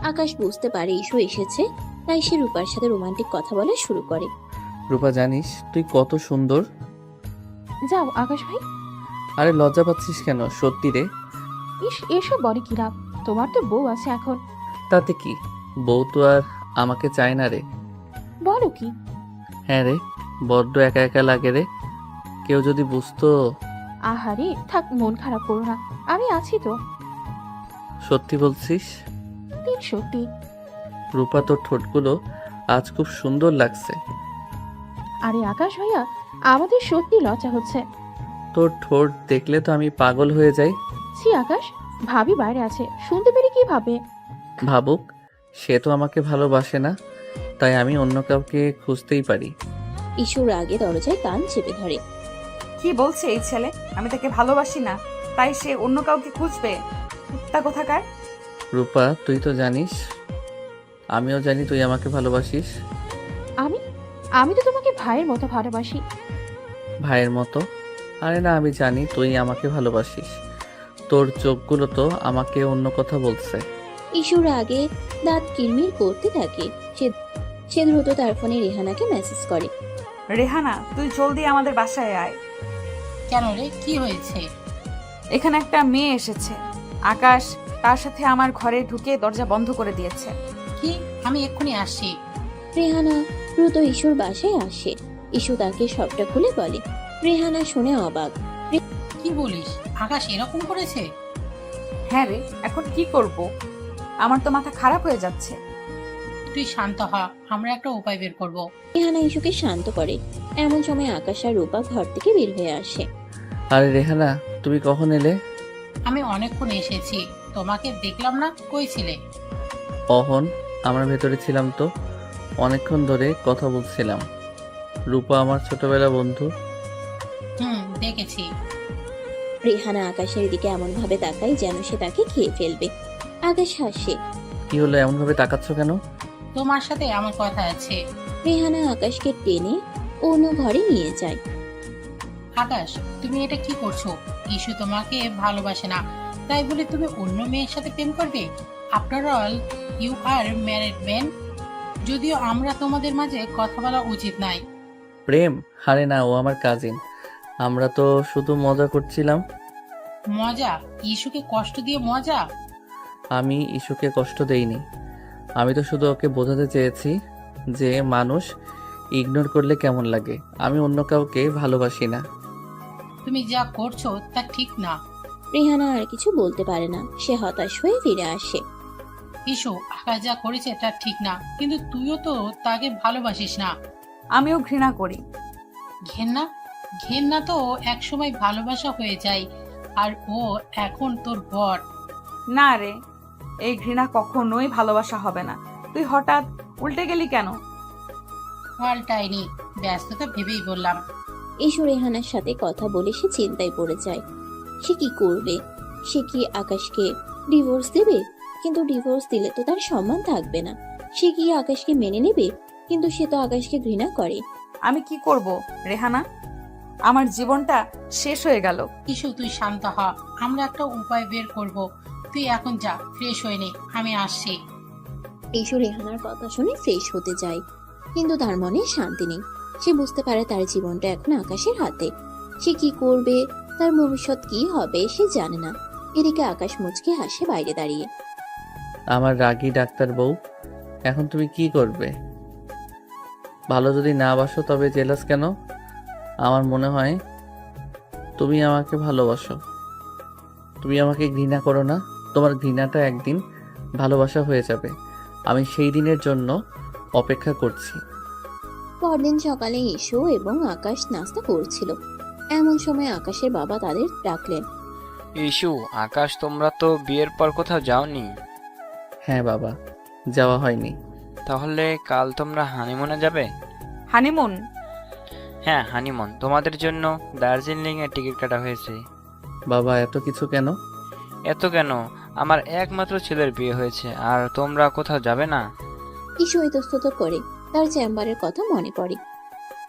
আকাশ বুঝতে পারে ইসু এসেছে, তাই সে রূপার সাথে রোমান্টিক কথা বলা শুরু করে। রূপা, জানিস তুই কত সুন্দর? যাও আকাশ ভাই। আরে লজ্জা পাচ্ছিস কেন? সত্যি রে। এসব বলে কি লাভ? তোমার তো বউ আছে এখন। তাতে কি, বউ তো আর আমাকে চায় না রে। বলো কি? হ্যাঁ রে, বড্ড একা একা লাগে রে। কেউ যদি বুঝতো। আহারে থাক, মন খারাপ করো না, আমি আছি তো। সত্যি বলছিস? সত্যি। রূপা, তোর ঠোঁটগুলো আজ খুব সুন্দর লাগছে। আরে আকাশ ভাইয়া, আমাদের সত্যি লজ্জা হচ্ছে। তোর ঠোঁট দেখলে তো আমি পাগল হয়ে যাই। ছি আকাশ, ভাবি বাইরে আছে, শুনতে পেরে কি ভাবে? ভাবুক, সে তো আমাকে ভালোবাসে না, তাই আমি অন্য কাউকে খুঁজতেই পারি। ইস্যুর আগে দরজায় কান চেপে ধরে। কি বলছে এই ছেলে? আমি তাকে ভালোবাসি না, তাই সে অন্য কাউকে খুঁজবে? কুত্তা কোথাকার! রূপা, তুই তো জানিস, আমিও জানি তুই আমাকে ভালোবাসিস। আমি আমি তো তোমাকে ভাইয়ের মতো ভালোবাসি। ভাইয়ের মতো? আরে না, আমি জানি তুই আমাকে ভালোবাসিস। তোর চোখগুলো তো আমাকে অন্য কথা বলছে। ইস্যুর আগে দাঁত কিরমির করতে থাকে। সে দ্রুত তার ফোনে রেহানাকে মেসেজ করে। রেহানা, তুই জলদি আমাদের বাসায় আয়। কেন রে, কি হয়েছে? এখানে একটা মেয়ে এসেছে। আকাশ তার সাথে আমার ঘরে ঢুকে দরজা বন্ধ করে দিয়েছে। কি? আমি এক্ষুনি আসছি। রেহানা দ্রুত ইস্যুর বাসায় আসে। ইস্যু তাকে সবটা খুলে বলে। রেহানা শুনে অবাক। কি বলিস? আকাশ এরকম করেছে? হ্যাঁ রে, এখন কি করব? আমার তো মাথা খারাপ হয়ে যাচ্ছে। তুই শান্ত হ, আমরা একটা উপায় বের করব। রেহানা ইস্যুকে শান্ত করে। এমন সময় আকাশ আর রূপা ঘর থেকে বের হয়ে আসে। আরে রেহানা, তুমি কখন এলে? আমি অনেকক্ষণ এসেছি, তোমাকে দেখলাম না, কই ছিলে? অহন, আমরা ভেতরে ছিলাম তো, অনেকক্ষণ ধরে কথা বলছিলাম। রূপা আমার ছোটবেলা বন্ধু। দেখেছি। রেহানা আকাশের দিকে এমন ভাবে তাকায় যেন সে তাকে খেয়ে ফেলবে। আকাশ হাসে। কি হলো, এমন ভাবে তাকাচ্ছ কেন? তোমার সাথে আমার কথা আছে। রেহানা আকাশকে টেনে অন্য ঘরে নিয়ে যায়। আকাশ, তুমি এটা কি করছো? ইস্যু তোমাকে ভালোবাসে না, তাই বলে তুমি অন্য মেয়ের সাথে প্রেম করবে? After all you are married man. যদিও আমরা তোমাদের মাঝে কথা বলা উচিত নাই। প্রেম? আরে না, ও আমার কাজিন। আমরা তো শুধু মজা করছিলাম। মজা? ইস্যুকে কষ্ট দিয়ে মজা? আমি ইস্যুকে কষ্ট দেইনি। আমি তো শুধু ওকে বোঝাতে চেয়েছি যে মানুষ ইগনোর করলে কেমন লাগে। আমি অন্য কাউকে ভালোবাসি না। তুমি যা করছো তা ঠিক না। রেহানা আর কিছু বলতে পারে না। সে হতাশ হয়ে ফিরে আসে। ইস্যু, আকাশ যা করেছে তা ঠিক না, কিন্তু তুইও তো তাকে ভালোবাসিস না। আমিও ঘৃণা করি। ঘেন্না? ঘেন্না তো একসময় ভালোবাসা হয়ে যায়, আর ও এখন তোর বর। না রে, এই ঘৃণা কখনোই ভালোবাসা হবে না। তুই হঠাৎ উল্টে গেলি কেন? পাল্টাইনি, ব্যস্ততা ভেবেই বললাম। ইস্যু রেহানার সাথে কথা বলে সে চিন্তায় পড়ে যায়। সে কি করবে? সে কি আকাশকে ডিভোর্স দেবে? কিন্তু ডিভোর্স দিলে তো তার সম্মান থাকবে না। সে কি আকাশকে মেনে নেবে? কিন্তু সে তো আকাশকে ঘৃণা করে। আমি কি করব রেহানা? আমার জীবনটা শেষ হয়ে গেল। ইস্যু, তুই শান্ত হ, আমরা একটা উপায় বের করব। তুই এখন যা, ফ্রেশ হয়ে নে, আমি আসছি। ইস্যু রেহানার কথা শুনে ফ্রেশ হতে যায়, কিন্তু তার মনে শান্তি নেই। সে বুঝতে পারে তার জীবনটা এখন আকাশের হাতে। সে কি করবে, তার ভবিষ্যৎ কি হবে সে জানে না। এদিকে আকাশ মুচকে হাসে বাইরে দাঁড়িয়ে। আমার রাগী ডাক্তার বউ, এখন তুমি কি করবে? ভালো যদি না বাসো তবে জেলাস কেন? আমার মনে হয় তুমি আমাকে ভালোবাসো। তুমি আমাকে ঘৃণা করো না। তোমার ঘৃণাটা একদিন ভালোবাসা হয়ে যাবে। আমি সেই দিনের জন্য অপেক্ষা করছি। পরদিন সকালে ইস্যু এবং আকাশ নাস্তা করছিল। এমন সময় আকাশের বাবা তাদের ডাকলেন। ইস্যু, আকাশ, তোমরা তো বিয়ের পর কোথাও যাওনি। হ্যাঁ বাবা, যাওয়া হয়নি। তাহলে কাল তোমরা হানিমুনে যাবে? হানিমুন? হ্যাঁ, হানিমুন। তোমাদের জন্য দার্জিলিং এর টিকিট কাটা হয়েছে। বাবা, এত কিছু কেন? এত কেন? আমার একমাত্র ছেলের বিয়ে হয়েছে, আর তোমরা কোথাও যাবে না? ইস্যু ইতস্তত করে। তার চেম্বারের কথা মনে পড়ে।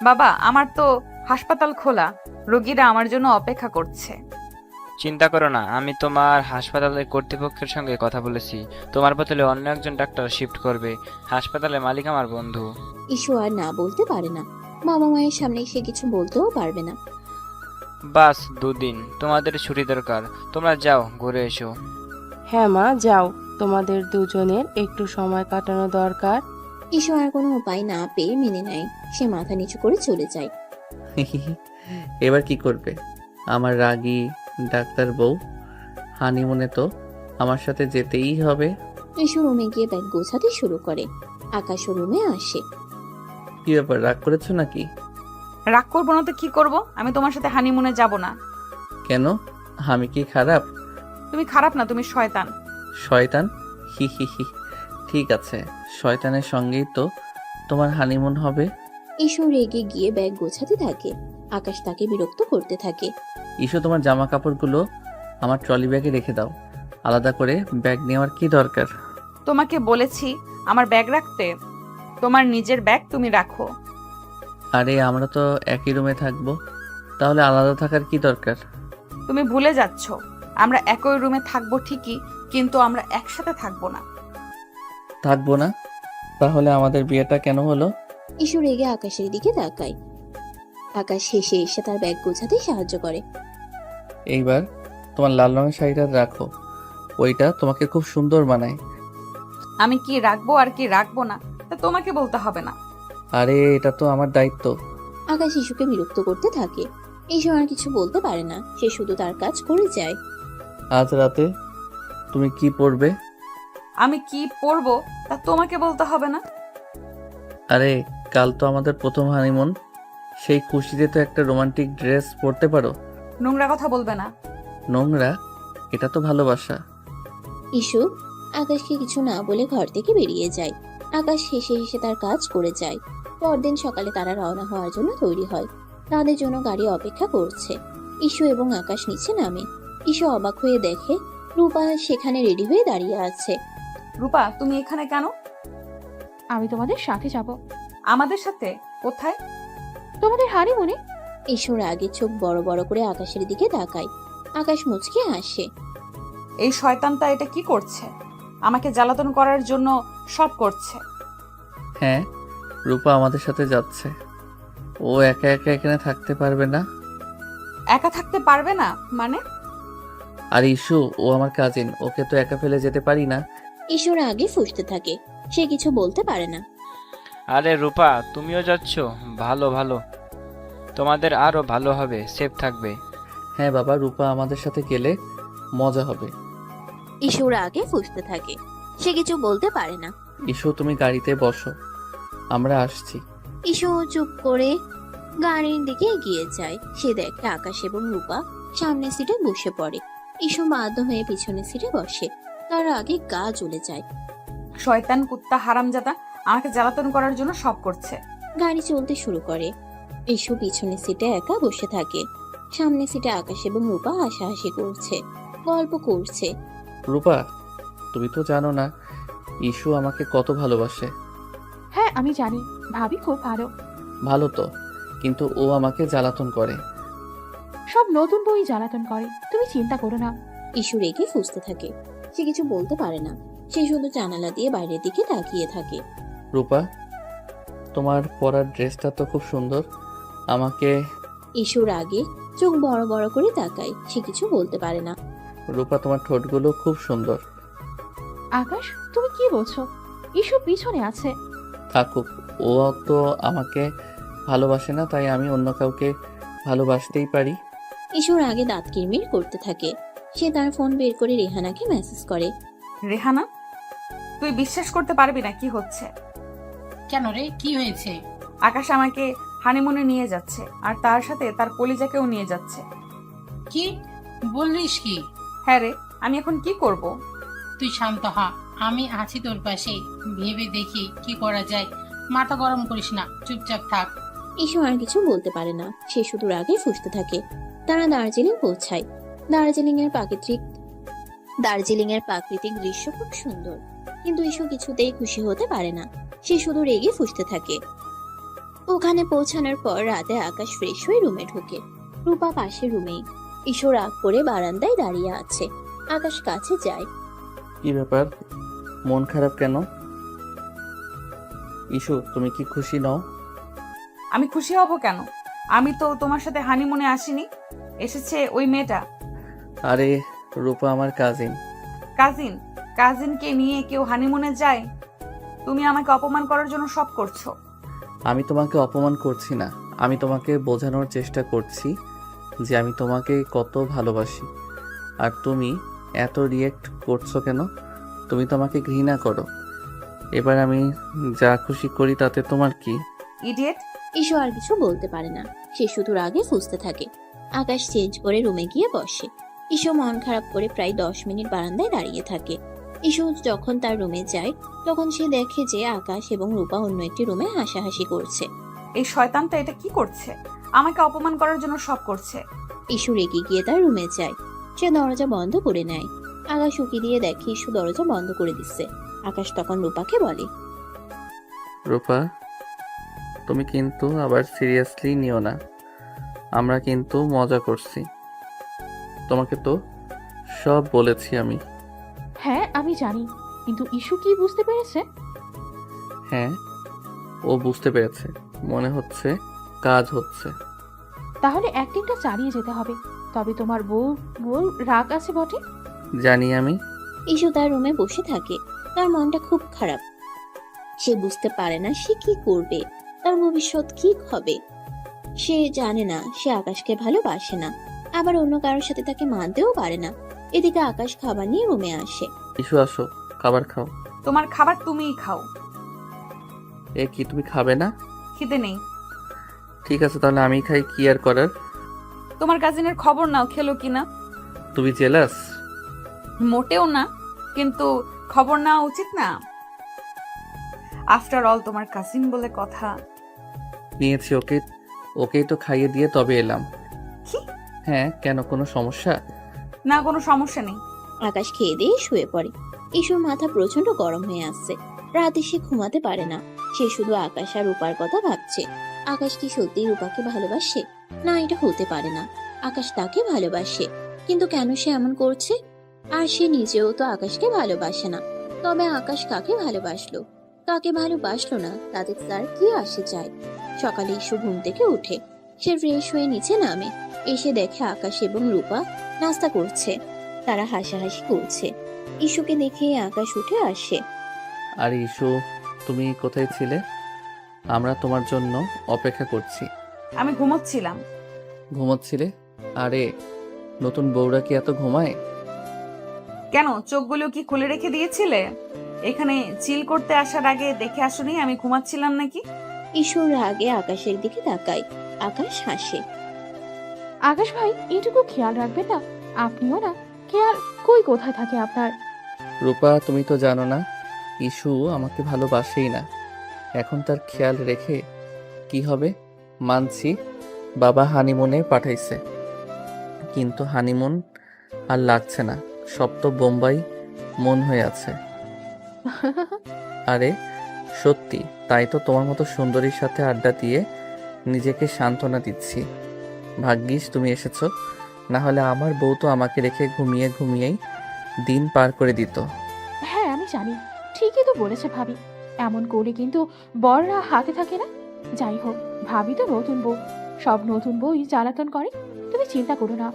বাবা, আমার তো হাসপাতাল খোলা, রোগীরা আমার জন্য অপেক্ষা করছে। চিন্তা করো না, আমি তোমার হাসপাতালের কর্তৃপক্ষের সঙ্গে কথা বলেছি। তোমার বদলে অন্য একজন ডাক্তার শিফট করবে। হাসপাতালের মালিক আমার বন্ধু। ইস্যু আর না বলতে পারে না। বাবা মায়ের সামনে সে কিছু বলতেও পারবে না। বাস 2 দিন, তোমাদের ছুটি দরকার। তোমরা যাও, ঘুরে এসো। হ্যাঁ মা, যাও, তোমাদের দুজনের একটু সময় কাটানো দরকার। ইস্যু আর কোনো উপায় না পেয়ে মেনে নেয়। সে মাথা নিচু করে চলে যায়। এবার কি করবে আমার রাগী ডাক্তার বউ? হানিমুনে তো আমার সাথে যেতেই হবে। ইস্যু রুমে গিয়ে ব্যাগ গোছাতে শুরু করে। আকাশ রুমে আসে। কি ব্যাপার, রাগ করেছো নাকি? রাগ করবো না তো কি করব? আমি তোমার সাথে হানিমুনে যাব না। কেন? আমি কি খারাপ? তুমি খারাপ না, তুমি শয়তান। শয়তান? হি হি হি। ঠিক আছে, শয়তানের সঙ্গেই তো তোমার হানিমুন হবে। ইস্যু রেগে গিয়ে ব্যাগ গোছাতে থাকে। আকাশ তাকে বিরক্ত করতে থাকে। ইস্যু, তোমার জামা কাপড়গুলো আমার ট্রলি ব্যাগে রেখে দাও। আলাদা করে ব্যাগ নেওয়ার কি দরকার? তোমাকে বলেছি আমার ব্যাগ রাখতে। তোমার নিজের ব্যাগ তুমি রাখো। আরে আমরা তো একই রুমে থাকবো, তাহলে আলাদা থাকার কি দরকার? তুমি ভুলে যাচ্ছ, আমরা একই রুমে থাকবো ঠিকই, কিন্তু আমরা একসাথে থাকবো না। থাকবো না? তাহলে আমাদের বিয়েটা কেন হলো? ইস্যু রেগে আকাশের দিকে তাকায়। আকাশ হেসে এসে তার ব্যাগ গোছাতে সাহায্য করে। এইবার তোমার লাল রঙের শাড়িটা রাখো, ওইটা তোমাকে খুব সুন্দর মানায়। আমি কি রাখবো আর কি রাখবো না তা তোমাকে বলতে হবে না। আরে এটা তো আমার দায়িত্ব। আকাশ ইস্যুকে বিরক্ত করতে থাকে। ইস্যু আর কিছু বলতে পারে না, সে শুধু তার কাজ করে যায়। আজ রাতে তুমি কি পরবে? আমি কি পরবো তা তোমাকে বলতে হবে না। আরে কাল তো আমাদের প্রথম হানিমুন, সেই খুশিতে তো একটা রোমান্টিক ড্রেস পরতে পারো। নোংরা কথা বলবে না। নোংরা? এটা তো ভালোবাসা। ইস্যু আকাশকে কিছু না বলে ঘর থেকে বেরিয়ে যায়। আকাশ হেসে হেসে তার কাজ করে যায়। পরদিন সকালে তারা রওনা হওয়ার জন্য তৈরি হয়। তাদের জন্য গাড়ি অপেক্ষা করছে। ইস্যু এবং আকাশ নিচে নামে। ইস্যু অবাক হয়ে দেখে রূপা সেখানে রেডি হয়ে দাঁড়িয়ে আছে। রূপা, তুমি এখানে কেন? আমি তোমাদের সাথে যাব। আমাদের সাথে? কোথায়? তোমাদের হানিমুনে। ইস্যুর আগে চোখ বড় বড় করে আকাশের দিকে তাকায়। আকাশ মুচকে হাসে। এই শয়তানটা এটা কি করছে? আমাকে জ্বালাতন করার জন্য সব করছে। হ্যাঁ, রূপা আমাদের সাথে যাচ্ছে। ও একা একা এখানে থাকতে পারবে না। একা থাকতে পারবে না মানে? আর ইস্যু, ও আমার কাজিন, ওকে তো একা ফেলে যেতে পারি না। ইস্যুর আগে ফুঁসতে থাকে। সে কিছু বলতে পারে না। আরে রূপা, তুমিও যাচ্ছ? ভালো ভালো, তোমাদের আরো ভালো হবে, সেফ থাকবে। হ্যাঁ বাবা, রূপা আমাদের সাথে গেলে মজা হবে। ইস্যুর আগে ফুঁসতে থাকে। সে কিছু বলতে পারে না। ইস্যু, তুমি গাড়িতে বসো, আমরা আসছি। ইস্যু চুপ করে গাড়ির দিকে এগিয়ে যায়। সে দেখে আকাশ এবং রূপা সামনের সিটে বসে পড়ে। ইস্যু বাধ্য হয়ে পিছনের সিটে বসে। তার আগে গা জ্বলে যায়। শয়তান কুত্তা হারামজাদা আমাকে জ্বালাতন করার জন্য সব করছে। গাড়ি চলতে শুরু করে। ইস্যু পিছনের সিটে একা বসে থাকে। সামনের সিটে আকাশ এবং রূপা হাসাহাসি করছে, গল্প করছে। রূপা, তুমি তো জানো না ইস্যু আমাকে কত ভালোবাসে। হ্যাঁ আমি জানি, ভাবি খুব ভালো। ভালো তো, কিন্তু ও আমাকে জ্বালাতন করে। সব নতুন বই জ্বালাতন করে, তুমি চিন্তা করো না। ইস্যু রেগে ফুঁসতে থাকে। সে কিছু বলতে পারে না। সে শুধু জানালা দিয়ে বাইরের দিকে তাকিয়ে থাকে। রূপা, তোমার পরার ড্রেসটা তো খুব সুন্দর, আমাকে। ইস্যুর আগে চোখ বড় বড় করে তাকায়। সে কিছু বলতে পারে না। রূপা, তোমার ঠোঁটগুলো খুব সুন্দর। আকাশ, তুমি কি বলছো? ইস্যু পিছনে আছে। থাকুক, ও তো আমাকে ভালোবাসে না, তাই আমি অন্য কাউকে ভালোবাসতেই পারি। ইস্যুর আগে দাঁত কিরমির করতে থাকে। সে তার ফোন বের করে রেহানাকে মেসেজ করে। রেহানা, তুই বিশ্বাস করতে পারবি না কি হচ্ছে। কেন রে, কি হয়েছে? আকাশ আমাকে হানিমুনে নিয়ে যাচ্ছে, আর তার সাথে তার কলিজাকেও নিয়ে যাচ্ছে। কি বললিস কি? হ্যাঁ রে, আমি এখন কি করব? তুই শান্ত হ, আমি আছি তোর পাশে। ভেবে দেখি কি করা যায়। মাথা গরম করিস না, চুপচাপ থাক। ইস্যু আর কিছু বলতে পারে না। সে শুধু রাগে ফুঁসতে থাকে। তারা দার্জিলিং পৌঁছায়। দার্জিলিং এর প্রাকৃতিক দৃশ্য খুব সুন্দর, কিন্তু ইস্যু কিছুতেই খুশি হতে পারে না। সে শুধু রেগে ফুঁসতে থাকে। ওখানে পৌঁছানোর পর রাতে আকাশ ফ্রেশ হয়ে রুমে ঢোকে। রূপা পাশে রুমেই। ইস্যু রাগ করে বারান্দায় দাঁড়িয়ে আছে। আকাশ কাছে যায়। কি ব্যাপার, মন খারাপ কেন? ইস্যু, তুমি কি খুশি নও? আমি খুশি হব কেন? আমি তো তোমার সাথে হানিমুনে আসিনি, এসেছে ওই মেয়েটা। আরে রূপা আমার কাজিন। কাজিন? কাজিনকে নিয়ে কেউ হানিমুনে যায়? তুমি আমাকে অপমান করার জন্য সব করছো। আমি তোমাকে অপমান করছি না, আমি তোমাকে বোঝানোর চেষ্টা করছি যে আমি তোমাকে কত ভালোবাসি। আর তুমি এত রিয়েক্ট করছো কেন? তুমি তো আমাকে ঘৃণা করো। এবার আমি যা খুশি করি তাতে তোমার কি? ইডিয়েট। ইসু আর কিছু বলতে পারে না, সে শুধু রাগে ফুঁসতে থাকে। আকাশ চেঞ্জ করে রুমে গিয়ে বসে। ইসু মন খারাপ করে প্রায় 10 মিনিট বারান্দায় দাঁড়িয়ে থাকে। ইসু যখন তার রুমে যায় তখন সে দেখে যে আকাশ এবং রূপা অন্য একটি রুমে হাসাহাসি করছে। এই শয়তানটা এটা কি করছে? আমাকে অপমান করার জন্য সব করছে। ইসু রেগে গিয়ে তার রুমে যায়। সে দরজা বন্ধ করে নেয়। আকাশ উকি দিয়ে দেখে ইসু দরজা বন্ধ করে দিচ্ছে। আকাশ তখন রূপাকে বলে, রূপা, তুমি কিন্তু আবার সিরিয়াসলি নিও না, আমরা কিন্তু মজা করছি। তোমাকে তো সব বলেছি আমি। হ্যাঁ আমি জানি, কিন্তু ইস্যু কি বুঝতে পেরেছে? হ্যাঁ, ও বুঝতে পেরেছে, মনে হচ্ছে কাজ হচ্ছে। তাহলে অ্যাক্টিংটা চালিয়ে যেতে হবে। তবে তোমার বউ রাগ আছে বটে। জানি আমি। ইসু তার রুমে বসে থাকে। তার মনটা খুব খারাপ। সে বুঝতে পারে না সে কি করবে, তার ভবিষ্যৎ কি হবে। সে জানে না সে আকাশকে ভালোবাসে না, আবার অন্য কারোর সাথে তাকে মানতেও পারে না। এদিকে আকাশ খাবার নিয়ে রুমে আসে। ইসু আসো, খাবার খাও। তোমার খাবার তুমিই খাও। এ কি, তুমি খাবে না? খিদে নেই। ঠিক আছে, তাহলে আমি খাই, কি আর করার। তোমার কাজিনের খবর নাও, খেলো কিনা। তুমি জেলাস? মোটেও না, কিন্তু খবর নেওয়া উচিত না? আফটার অল তোমার কাজিন বলে কথা। নিয়েছি, ওকেই তো খাইয়ে দিয়ে তবে এলাম। কি? হ্যাঁ, কেন, কোনো সমস্যা? না, কোনো সমস্যা নেই। আকাশ খেয়ে দিয়ে শুয়ে পড়ে। ইসুর মাথা প্রচন্ড গরম হয়ে আসছে। রাতে সে ঘুমাতে পারে না। সে শুধু আকাশ আর রূপার কথা ভাবছে। আকাশ কি সত্যি রূপাকে ভালোবাসে? না, এটা হতে পারে না। আকাশ তাকে ভালোবাসে, কিন্তু কেন সে এমন করছে? আর সে নিজেও তো আকাশকে ভালোবাসে না। তবে আকাশ কাকে ভালোবাসলো, কাকে ভালোবাসলো না, তাতে তার কি আসে যায়? সকালে ইসু ঘুম থেকে উঠে। সে ফ্রেশ হয়ে নিচে নামে। এসে দেখে আকাশ এবং রূপা নাস্তা করছে। তারা হাসাহাসি করছে। ইসুকে দেখে আকাশ উঠে আসে। আর ইসু, তুমি কোথায় ছিলে? আমরা তোমার জন্য অপেক্ষা করছি। আমি ঘুমোচ্ছিলাম। ঘুমোচ্ছিলে? আরে, নতুন বউরা কি এত ঘুমায়? কেন, চোখগুলো কি খুলে রেখে দিয়েছিলে? এখানে চিল করতে আসার আগে দেখে আসোনি আমি ঘুমাচ্ছিলাম নাকি? ইসুর রাগে আকাশের দিকে তাকায়। আকাশ হাসে। আকাশ ভাই, এইটুকু খেয়াল রাখবেন না? আপনিও না, খেয়াল কোথায় থাকে আপনার? রূপা, তুমি তো জানো না, ইসু আমাকে ভালোবাসেই না। এখন তার খেয়াল রেখে কি হবে? মানছি, বাবা হানিমুনে পাঠাইছে, কিন্তু হানিমুন আর লাগছে না, সব তো বোম্বাই মন হয়ে আছে। আরে সত্যি, তাই তো তোমার মতো সুন্দরীর সাথে আড্ডা দিয়ে নিজেকে সান্ত্বনা দিচ্ছি। ভাগ্যিস তুমি এসেছো, না হলে আমার বউ তো আমাকে রেখে ঘুমিয়েই দিন পার করে দিত। হ্যাঁ আমি জানি, ঠিকই তো বলেছে ভাবি। এমন করলে কিন্তু বড়রা হাতে থাকে না। যাই হোক, ভাবি তো নতুন বউ, সব নতুন বউই জ্বালাতন করে। তুমি চিন্তা করো না।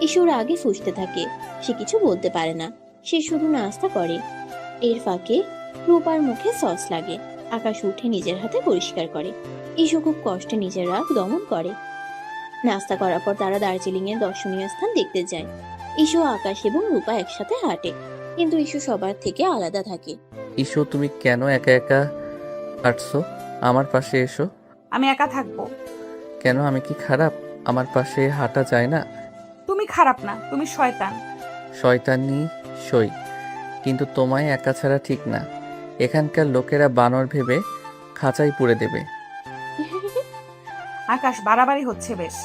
ইসুর আগে ফুঁসতে থাকে। সে কিছু বলতে পারে না, সে শুধু নাস্তা করে। এর ফাঁকে রূপার মুখে সস লাগে। আকাশ উঠে নিজের হাতে পরিষ্কার করে। ইসু খুব কষ্টে নিজের রাগ দমন করে। নাস্তা করার পর তারা দার্জিলিং এর দর্শনীয় স্থান দেখতে যায়। ইসু, আকাশ এবং রূপা একসাথে হাঁটে, কিন্তু ইসু সবার থেকে আলাদা থাকে। ইসু, তুমি কেন একা একা হাঁটছো? আমার পাশে এসো। আমি একা থাকবো? কেন, আমি কি খারাপ? আমার পাশে হাঁটা যায় না? তুমি খারাপ না, তুমি শয়তান। শয়তানি সই, কিন্তু তোমায় একা ছাড়া ঠিক না। এখানকার লোকেরা বানর ভেবে খাঁচাই পুড়ে দেবে। আকাশ, বাড়াবাড়ি হচ্ছে বেশ।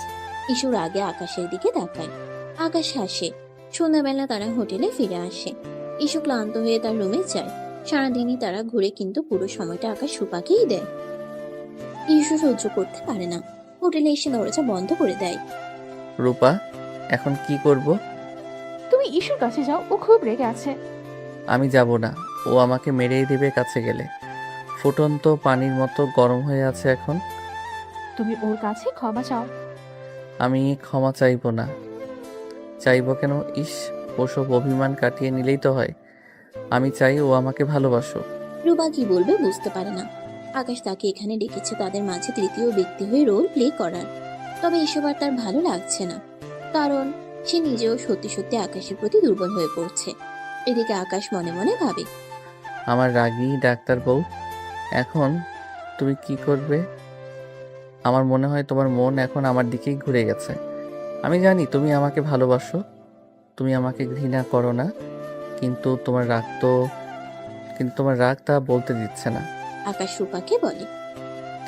ইসুর আগে আকাশের দিকে তাকায়। আকাশ হাসে। সন্ধ্যাবেলা তারা হোটেলে ফিরে আসে। ইসু ক্লান্ত হয়ে তার রুমে যায়। সারাদিনই তারা ঘুরে, কিন্তু পুরো সময়টা আকাশ রূপাকেই দেয়। ইসু সহ্য করতে পারে না। হোটেলে এসে দরজা বন্ধ করে দেয়। রূপা, এখন কি করব? তুমি ইসুর কাছে যাও, ও খুব রেগে আছে। আমি যাব না, ও আমাকে মেরেই দেবে কাছে গেলে। ফুটন্ত পানির মতো গরম হয়ে আছে এখন। তুমি ওর কাছে ক্ষমা চাও। আমি ক্ষমা চাইবো না। চাইবো কেন? ইস, ওসব অভিমান কাটিয়ে নিলেই তো হয়। আমি চাই ও আমাকে ভালোবাসো। রূপা কি বলবে বুঝতে পারে না। আকাশ তাকে এখানে ডেকেছে তাদের মাঝে তৃতীয় ব্যক্তি হয়ে রোল প্লে করার। তবে এসব আর তার ভালো লাগছে না, কারণ সে নিজেও সত্যি সত্যি আকাশের প্রতি দুর্বল হয়ে পড়ছে। এদিকে আকাশ মনে মনে ভাবে, আমার রাগী ডাক্তার বউ। এখন তুমি কি করবে? আমার মনে হয় তোমার মন এখন আমার দিকেই ঘুরে গেছে। আমি জানি তুমি আমাকে ভালোবাসো, তুমি আমাকে ঘৃণা করো না, কিন্তু তোমার রাগ তা বলতে দিচ্ছে না। আকাশ রূপাকে বলে।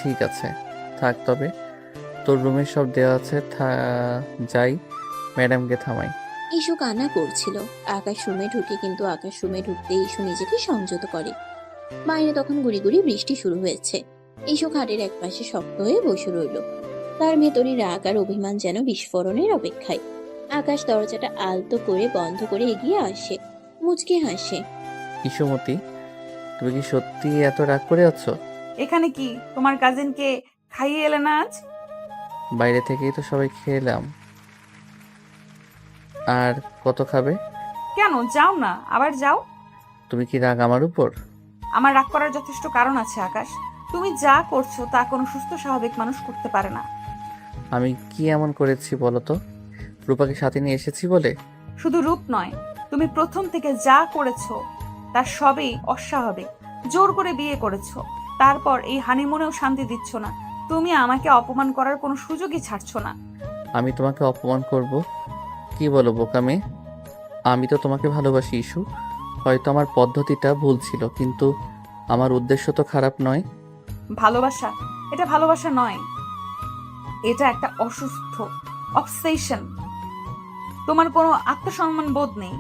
ঠিক আছে, থাক তবে। তোর রুমে সব দেওয়া আছে, যাই ম্যাডামকে থামাই। ইস্যু কান্না করছিল। আকাশ রুমে ঢুকে, কিন্তু আকাশ রুমে ঢুকতে ইস্যু নিজেকে সংযত করে। বাইরে তখন গুড়ি গুড়ি বৃষ্টি শুরু হয়েছে। ইস্যু খাটের একপাশে শক্ত হয়ে বসে রইল। তার ভেতরে রাগ আর অভিমান যেন বিস্ফোরণের অপেক্ষায়। আকাশ দরজাটা আলতো করে বন্ধ করে এগিয়ে আসে, মুচকে হাসে। ইসুমতি, তুমি কি সত্যি এত রাগ করে আছো? এখানে কি তোমার কাজিনকে খাইয়ে এলে না আজ? বাইরে থেকেই তো সবাই খেলাম। আর কত খাবে? কেন যাও না, আবার যাও। তুমি কি রাগ আমার উপর? আমার রাগ করার যথেষ্ট কারণ আছে আকাশ। তুমি যা করছো তা কোনো সুস্থ স্বাভাবিক মানুষ করতে পারে না। আমি কি এমন করেছি বলো তো? রূপাকে সাথে নিয়ে এসেছি বলে? শুধু রূপ নয়, তুমি প্রথম থেকে যা করেছো তার সবই অস্বাভাবিক। জোর করে বিয়ে করেছো, তারপর এই হানিমুনেও শান্তি দিচ্ছ না। তুমি আমাকে অপমান করার কোনো সুযোগই ছাড়ছো না। আমি তোমাকে অপমান করব? কি বলো বোকা মেয়ে? আমি তো তোমাকে ভালোবাসি ইস্যু। হয়তো আমার পদ্ধতিটা ভুল ছিল, কিন্তু আমার উদ্দেশ্য তো খারাপ নয়। ভালোবাসা, এটা ভালোবাসা নয়, এটা একটা অসুস্থ অবসেশন। তোমার কোনো আত্মসম্মান বোধ নেই।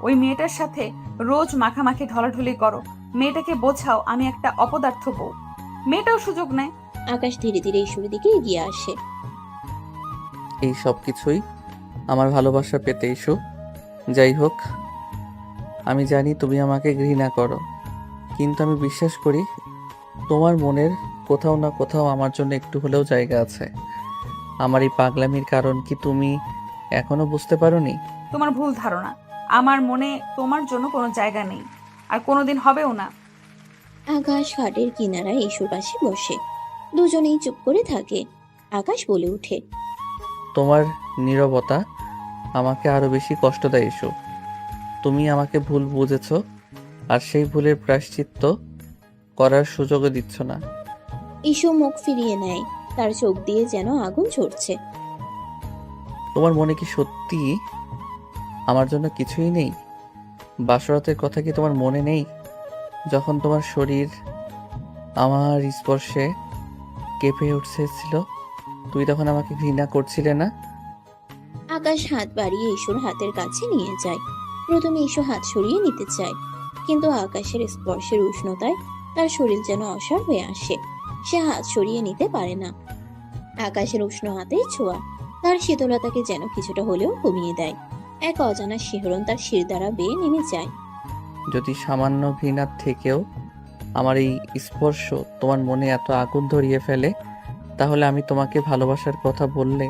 ওই মেয়েটার সাথে রোজ মাখামাখি ঢলাঢলি করো। মেয়েটাকে বোঝাও আমি একটা অপদার্থ বউ। মেয়েটাও সুযোগ নেয়। আকাশ ধীরে ধীরে ইস্যুর দিকে এগিয়ে আসে। এই সব কিছুই আমার ভালোবাসা পেতে ইস্যু। যাই হোক, আমি জানি তুমি আমাকে ঘৃণা করো, কিন্তু আমি বিশ্বাস করি তোমার মনের কোথাও না কোথাও আমার জন্য একটু হলেও জায়গা আছে। আমার এই পাগলামির কারণ কি তুমি এখনো বুঝতে পারোনি? তোমার ভুল ধারণা। আমার মনে তোমার জন্য কোনো জায়গা নেই, আর কোনোদিন হবেও না। আকাশ খাটের কিনারায় ইস্যুর পাশে বসে। দুজনেই চুপ করে থাকে। আকাশ বলে ওঠে। তোমার নীরবতা আমাকে আরো বেশি কষ্ট দেয় ইস্যু। তুমি আমাকে ভুল বুঝেছ, আর সেই ভুলের প্রায়শ্চিত্ত করার সুযোগও দিচ্ছ না। ইস্যু মুখ ফিরিয়ে নেয়, তার চোখ দিয়ে যেন আগুন ঝরছে। তোমার মনে কি সত্যি আমার জন্য কিছুই নেই? বাসরাতের কথা কি তোমার মনে নেই? যখন তোমার শরীর আমার স্পর্শে কেঁপে উঠছিল, তুই তখন আমাকে ঘৃণা করছিলে না? আকাশ হাত বাড়িয়ে ইস্যুর হাতের কাছে নিয়ে যায়। প্রথমে ইস্যু হাত সরিয়ে নিতে চায়, কিন্তু আকাশের স্পর্শের উষ্ণতায় তার শরীর যেন অসাড় হয়ে আসে। সে হাত সরিয়ে নিতে পারে না। আকাশের উষ্ণ হাতের ছোঁয়া তার শীতলতাকে যেন কিছুটা হলেও কমিয়ে দেয়। এক অজানা শিহরণ তার শির দ্বারা বেয়ে নেমে যায়। যদি সামান্য ঘৃণার থেকেও আমার এই স্পর্শ তোমার মনে এত আগুন ধরিয়ে ফেলে, তাহলে আমি তোমাকে ভালোবাসার কথা বললে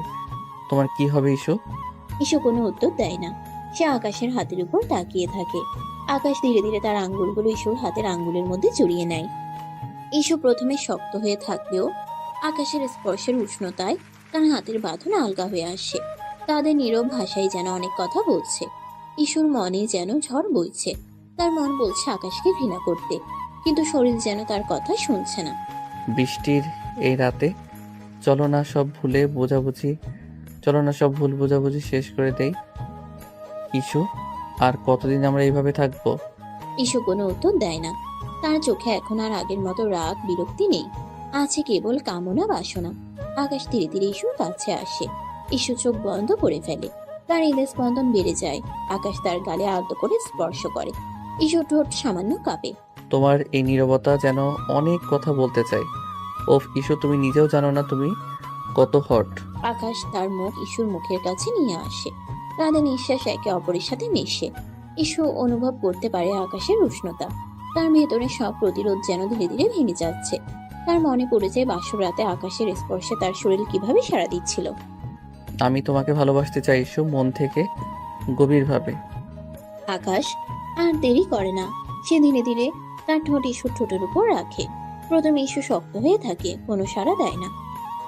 তোমার কি হবে ইস্যু? ইস্যু কোনো উত্তর দেয় না। সে আকাশের হাতের উপর তাকিয়ে থাকে। আকাশ ধীরে ধীরে তার আঙ্গুলগুলো ইস্যুর হাতের আঙ্গুলের মধ্যে জড়িয়ে নেয়। ইস্যু প্রথমে শক্ত হয়ে থাকলেও আকাশের স্পর্শের উষ্ণতায় তার হাতের বাঁধন আলগা হয়ে আসে। তাদের নীরব ভাষায় যেন অনেক কথা বলছে। ইস্যুর মনে যেন ঝড় বইছে। তার মন বলছে আকাশকে ঘৃণা করতে, কিন্তু শরীর যেন তার কথা শুনছে না। বৃষ্টির এই রাতে চলো না সব ভুল বোঝাবুঝি শেষ করে দেই ইস্যু। আর কতদিন আমরা এইভাবে থাকবো? ইস্যু কোনো উত্তর দেয় না। তার চোখে এখন আর আগের মতো রাগ বিরক্তি নেই, আছে কেবল কামনা বাসনা। আকাশ ধীরে ধীরে ইস্যুর কাছে আসে। ইস্যু চোখ বন্ধ করে ফেলে। তার হৃদয় স্পন্দন বেড়ে যায়। আকাশ তার গালে আলতো করে স্পর্শ করে। ইস্যুর ঠোঁট সামান্য কাঁপে। তোমার এই নীরবতা যেন অনেক কথা বলতে চাই। ওফ ইস্যু, তুমি নিজেও জানো না তুমি কত হট। আকাশ তার মুখ ইস্যুর মুখের কাছে নিয়ে আসে। তাদের নিঃশ্বাস একে অপরের সাথে মেশে। ইস্যু অনুভব করতে পারে আকাশের উষ্ণতা। তার ভেতরে সব প্রতিরোধ যেন ধীরে ধীরে ভেঙে যাচ্ছে। তার মনে পড়ে যায় বাসর রাতে আকাশের স্পর্শে তার শরীর কিভাবে সাড়া দিচ্ছিল। আমি তোমাকে ভালোবাসতে চাই ইস্যু, মন থেকে, গভীরভাবে। আকাশ আর দেরি করে না। সে ধীরে ধীরে তার ঠোঁট ইস্যুর ঠোঁটের উপর রাখে। প্রথমে ইস্যু শক্ত হয়ে থাকে, কোনো সাড়া দেয় না।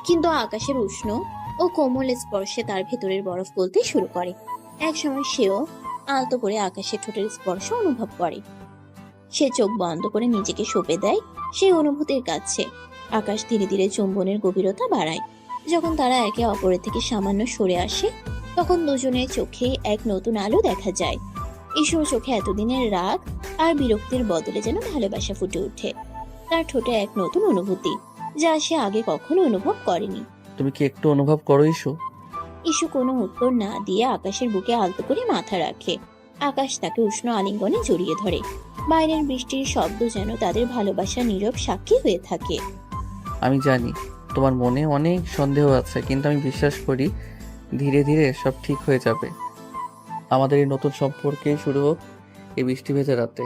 কিন্তু আকাশের উষ্ণ ও কোমল স্পর্শে তার ভেতরের বরফ গলতে শুরু করে। একসময় সেও আলতো করে আকাশের ঠোঁটের স্পর্শ অনুভব করে। সে চোখ বন্ধ করে নিজেকে সঁপে দেয় সেই অনুভূতির কাছে। আকাশ ধীরে ধীরে চুম্বনের গভীরতা বাড়ায়। যখন তারা একে অপরের থেকে সামান্য সরে আসে, তখন দুজনের চোখে এক নতুন আলো দেখা যায়। ঈশ্বর চোখে এতদিনের রাগ আর বিরক্তির বদলে যেন ভালোবাসা ফুটে ওঠে। তার ঠোঁটে এক নতুন অনুভূতি, যা সে আগে কখনো অনুভব করেনি। তুমি কি একটু অনুভব করো ইস্যু? ইস্যু কোনো উত্তর না দিয়ে আকাশের বুকে আলতো করে মাথা রাখে। আকাশ তাকে উষ্ণ আলিঙ্গনে জড়িয়ে ধরে। বাইরের বৃষ্টির শব্দ যেন তাদের ভালোবাসার নীরব সাক্ষী হয়ে থাকে। আমি জানি তোমার মনে অনেক সন্দেহ আছে, কিন্তু আমি বিশ্বাস করি ধীরে ধীরে সব ঠিক হয়ে যাবে। আমাদের এই নতুন সম্পর্কে শুরু হোক এই বৃষ্টি ভেজা রাতে।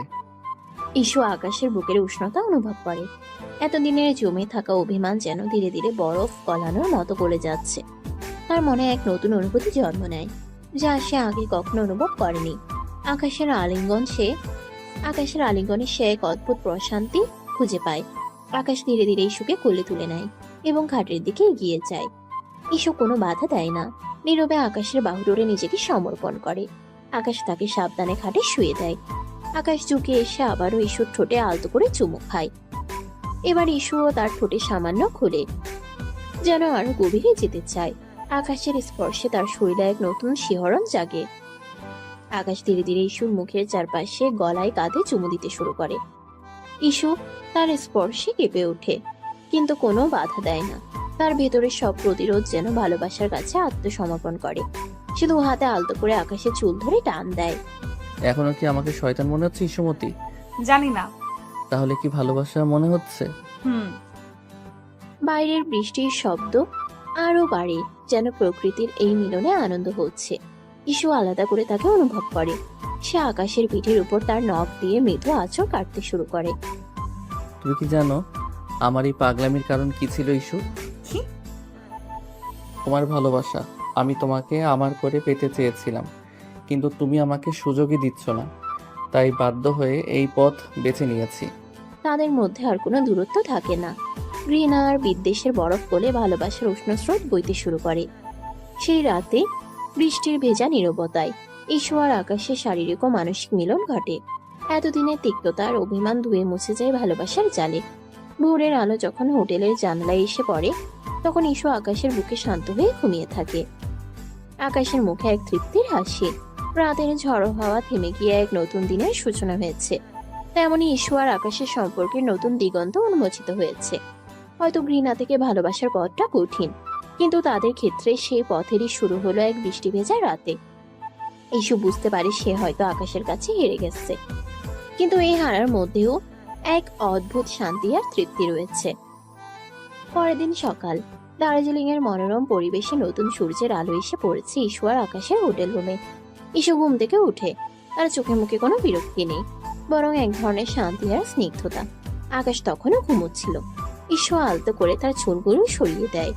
ইস্যু আকাশের বুকের উষ্ণতা অনুভব করে। এতদিনের জমে থাকা অভিমান যেন ধীরে ধীরে বরফ গলানোর মতো গলে যাচ্ছে। তার মনে এক নতুন অনুভূতি জন্ম নেয়, যা সে আগে কখনো অনুভব করেনি। আকাশের আলিঙ্গনে সে এক অদ্ভুত প্রশান্তি খুঁজে পায়। আকাশ ধীরে ধীরে ইস্যুকে কোলে তুলে নেয় এবং ঘাটের দিকে এগিয়ে যায়। ইস্যু কোনো বাধা দেয় না, নীরবে আকাশের বাহু ধরে নিজেকে সমর্পণ করে। আকাশ তাকে সাবধানে খাটে শুয়ে দেয়। আকাশ ঝুঁকে এসে আবারও ইস্যুর ঠোঁটে আলতো করে চুমু খায়। এবার ইস্যুও তার ঠোঁটে সামান্য খুলে যেন আরো গভীরে যেতে চায়। আকাশের স্পর্শে তার শরীরে এক নতুন শিহরণ জাগে। আকাশ ধীরে ধীরে ইস্যুর মুখের চারপাশে গলায় কাঁধে চুমু দিতে শুরু করে। ইস্যু তার স্পর্শে কেঁপে ওঠে, কিন্তু কোনো বাধা দেয় না। তার ভেতরের সব প্রতিরোধ যেন ভালোবাসার কাছে আত্মসমর্পণ করে। সে দু হাতে আলতো করে আকাশের চুল ধরে টান দেয়। এখনো কি আমাকে শয়তান মনে হচ্ছে ইস্যুমতি? জানি না। তাহলে কি ভালোবাসা মনে হচ্ছে? বাইরের বৃষ্টির শব্দ আরো বাড়ে, যেন প্রকৃতির এই মিলনে আনন্দ হচ্ছে। ইস্যু আলাদা করে তাকে অনুভব করে। সে আকাশের পিঠের উপর তার নখ দিয়ে মৃদু আঁচড় কাটতে শুরু করে। তুমি কি জানো আমার এই পাগলামির কারণ কি ছিল ইস্যু? কি? তোমার ভালোবাসা। আমি তোমাকে আমার করে পেতে চেয়েছিলাম, কিন্তু তুমি আমাকে সুযোগই দিচ্ছ না, তাই বাধ্য হয়ে এই পথ বেছে নিয়েছি। তাদের মধ্যে আর কোনো দূরত্ব থাকে না। ঘৃণা আর বিদ্বেষের বরফ গলে ভালোবাসার উষ্ণ স্রোত বইতে শুরু করে। সেই রাতে বৃষ্টির ভেজা নীরবতায় ইস্যু আর আকাশের শারীরিক ও মানসিক মিলন ঘটে। এতদিনের তিক্ততা আর অভিমান ধুয়ে মুছে যায় ভালোবাসার জালে। ভোরের আলো যখন হোটেলের জানলায় এসে পড়ে, তখন ইস্যু আকাশের বুকে শান্ত হয়ে ঘুমিয়ে থাকে। আকাশের মুখে এক তৃপ্তির হাসি। রাতের ঝড়ো হাওয়া থেমে গিয়ে এক নতুন দিনের সূচনা হয়েছে। তেমনি ইস্যু আর আকাশের সম্পর্কের নতুন দিগন্ত উন্মোচিত হয়েছে। হয়তো ঘৃণা থেকে ভালোবাসার পথটা কঠিন, কিন্তু তাদের ক্ষেত্রে সেই পথেরই শুরু হলো এক বৃষ্টি ভেজা রাতে। ইস্যু বুঝতে পারে সে হয়তো আকাশের কাছে হেরে গেছে, কিন্তু এই হারার মধ্যেও এক অদ্ভুত শান্তি আর তৃপ্তি রয়েছে। পরের দিন সকাল, দার্জিলিং এর মনোরম পরিবেশে নতুন সূর্যের আলো এসে পড়েছে ইস্যু আর আকাশের হোটেল রুমে। ইস্যু ঘুম থেকে উঠে, তার চোখে মুখে কোনো বিরক্তি নেই, বরং এক ধরনের শান্তি আর স্নিগ্ধতা। আকাশ তখনও ঘুমোচ্ছিল। ইস্যু আলতো করে তার চুলগুলো সরিয়ে দেয়।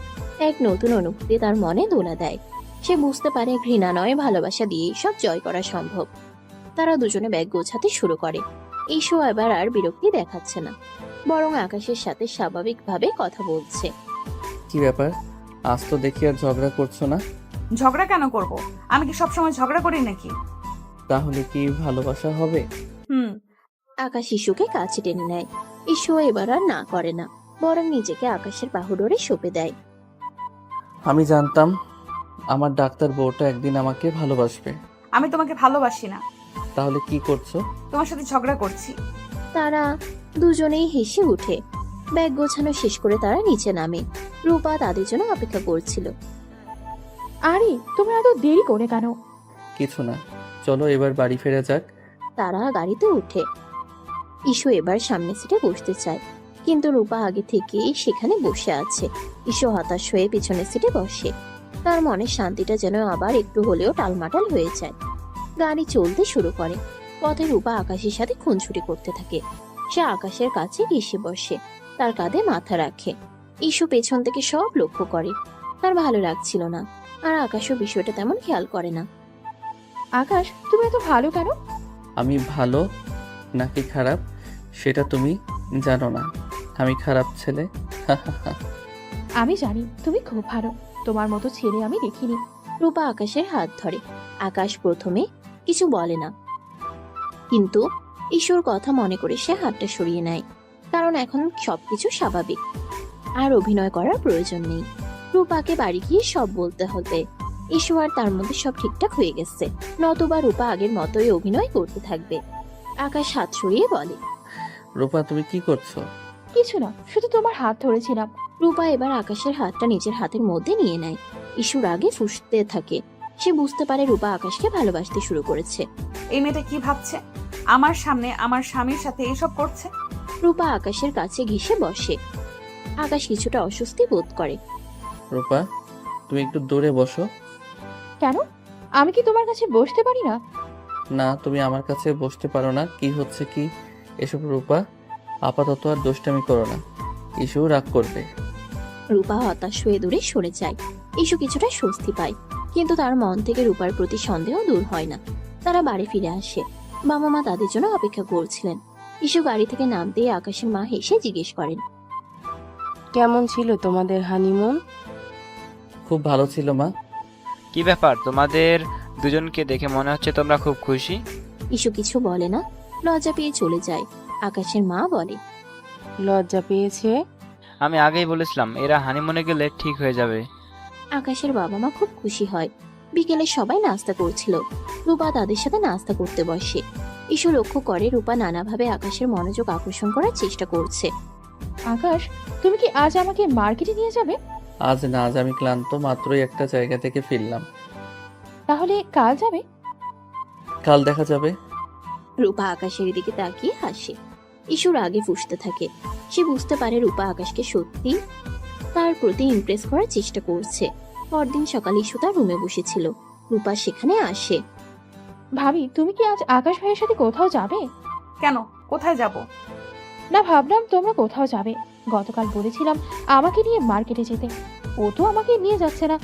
এক নতুন অনুভূতি তার মনে দোলা দেয়। সে বুঝতে পারে ঘৃণা নয়, ভালোবাসা দিয়ে সব জয় করা সম্ভব। তারা দুজনে ব্যাগ গোছাতে শুরু করে। ইস্যু এবার আর বিরক্তি দেখাচ্ছে না, বরং আকাশের সাথে স্বাভাবিকভাবে কথা বলছে। কি ব্যাপার, আজ তো দেখি আর ঝগড়া করছো না? ঝগড়া কেন করব? আমি কি সবসময় ঝগড়া করি নাকি? তাহলে কি ভালোবাসা হবে? আকাশ ইস্যুকে কাছে টেনে নেয়। ইস্যু এবার আর না করে না, বরং নিজেকে আকাশের বাহু ধরে সঁপে দেয়। আমি জানতাম আমার ডাক্তার বউটা একদিন আমাকে ভালোবাসবে। আমি তোমাকে ভালোবাসি না। তাহলে কি করছো? তোমার সাথে ঝগড়া করছি। তারা দুজনেই হেসে উঠে। ব্যাগ গোছানো শেষ করে তারা নিচে নামে। রূপা তাদের জন্য অপেক্ষা করছিল। আরে তোমরা এত দেরি করে কেন? কিছু না, চলো এবার বাড়ি ফেরা যাক। তারা গাড়িতে উঠে। ইস্যু এবার সামনের সিটে বসতে চায়, কিন্তু রূপা আগে থেকেই সেখানে বসে আছে। ইস্যু হতাশ হয়ে পিছনের সিটে বসে। তার মনের শান্তিটা যেন আবার একটু হলেও টালমাটাল হয়ে যায়। গাড়ি চলতে শুরু করে। পথে রূপা আকাশের সাথে খুনছুটি করতে থাকে। সে আকাশের কাছে এসে বসে, তার কাঁধে মাথা রাখে। ইস্যু পেছন থেকে সব লক্ষ্য করে। তার ভালো লাগছিল না, আর আকাশও বিষয়টা তেমন খেয়াল করে না। আকাশ, তুমি এত ভালো কেন? আমি ভালো নাকি খারাপ সেটা তুমি জানো না। আমি খারাপ ছেলে। আমি জানি তুমি খুব ভালো। তোমার মতো ছেলে আমি দেখিনি। রূপা আকাশের হাত ধরে। আকাশ প্রথমে কিছু বলে না, কিন্তু ঈশ্বর কথা মনে করে সে হাতটা সরিয়ে নেয়, কারণ এখন সবকিছু স্বাভাবিক, আর অভিনয় করার প্রয়োজন নেই। রূপাকে বাড়ি গিয়ে সব বলতে হবে। ঈশ্বর আর তার মধ্যে সব ঠিকঠাক হয়ে গেছে, নতুবা রূপা আগের মতোই অভিনয় করতে থাকবে। আকাশ হাত সরিয়ে বলে, রূপা তুমি কি করছো? কিছু না, শুধু তোমার হাত ধরেছিলাম। রূপা এবার আকাশের হাতটা নিজের হাতের মধ্যে নিয়ে নেয়। ঈশ্বর আগে ফুঁসতে থাকে। সে বুঝতে পারে রূপা আকাশকে ভালোবাসতে শুরু করেছে। এই মেয়েটা কি ভাবছে? আমার সামনে আমার স্বামীর সাথে এসব করছে। রূপা আকাশের কাছে ঘেঁষে বসে। আকাশ কিছুটা অস্বস্তি বোধ করে। রূপা তুমি একটু দূরে বসো। কেন? আমি কি তোমার কাছে বসতে পারি না? না, তুমি আমার কাছে বসতে পারো না। কি হচ্ছে কি এসব রূপা? আপাতত আর দুষ্টামি করো না, ইস্যু রাগ করবে। রূপা হতাশ হয়ে দূরে সরে যায়। ইস্যু কিছুটা স্বস্তি পায়, কিন্তু তার মন থেকে রূপার প্রতি সন্দেহ দূর হয় না। তারা বাড়ি ফিরে আসে। বাবা মা তাদের জন্য অপেক্ষা করছিলেন। ইস্যু গাড়ি থেকে নামতেই আকাশের মা হেসে জিজ্ঞেস করেন, কেমন ছিল তোমাদের হানিমুন? খুব ভালো ছিল মা। কি ব্যাপার, তোমাদের দুজনকে দেখে মনে হচ্ছে তোমরা খুব খুশি। ইস্যু কিছু বলে না, লজ্জা পেয়ে চলে যায়। আকাশের মা বলে, লজ্জা পেয়েছে? আমি আগেই বলেছিলাম এরা হানিমুনে গেলে ঠিক হয়ে যাবে। আকাশের বাবা মা খুব খুশি হয়। বিকেলে সবাই নাস্তা করছিল। রূপা তাদের সাথে নাস্তা করতে বসে। ইস্যু লক্ষ্য করে রূপা নানাভাবে আকাশের মনোযোগ আকর্ষণ করার চেষ্টা করছে। আকাশ, তুমি কি আজ আমাকে মার্কেটে নিয়ে যাবে? আজ না, আজ আমি ক্লান্ত, মাত্রই একটা জায়গা থেকে ফিরলাম। তাহলে কাল যাবে? কাল দেখা যাবে। রূপা আকাশের দিকে তাকিয়ে হাসে। ইস্যুর আগে ফুঁসতে থাকে। সে বুঝতে পারে রূপা আকাশকে সত্যি তার প্রতি ইমপ্রেস করার চেষ্টা করছে। পরদিন সকালে ইস্যু তার রুমে বসেছিল। রূপা সেখানে আসে। ভাবি, তুমি কি আজ আকাশ ভাইয়ের সাথে কোথাও যাবে? কেন? কোথায় যাব? না, ভাবলাম তোমরা কোথাও যাবে। গতকাল বলেছিলাম আমাকে নিয়ে মার্কেটে যেতে, ও তো আমাকে নিয়ে যাচ্ছে না।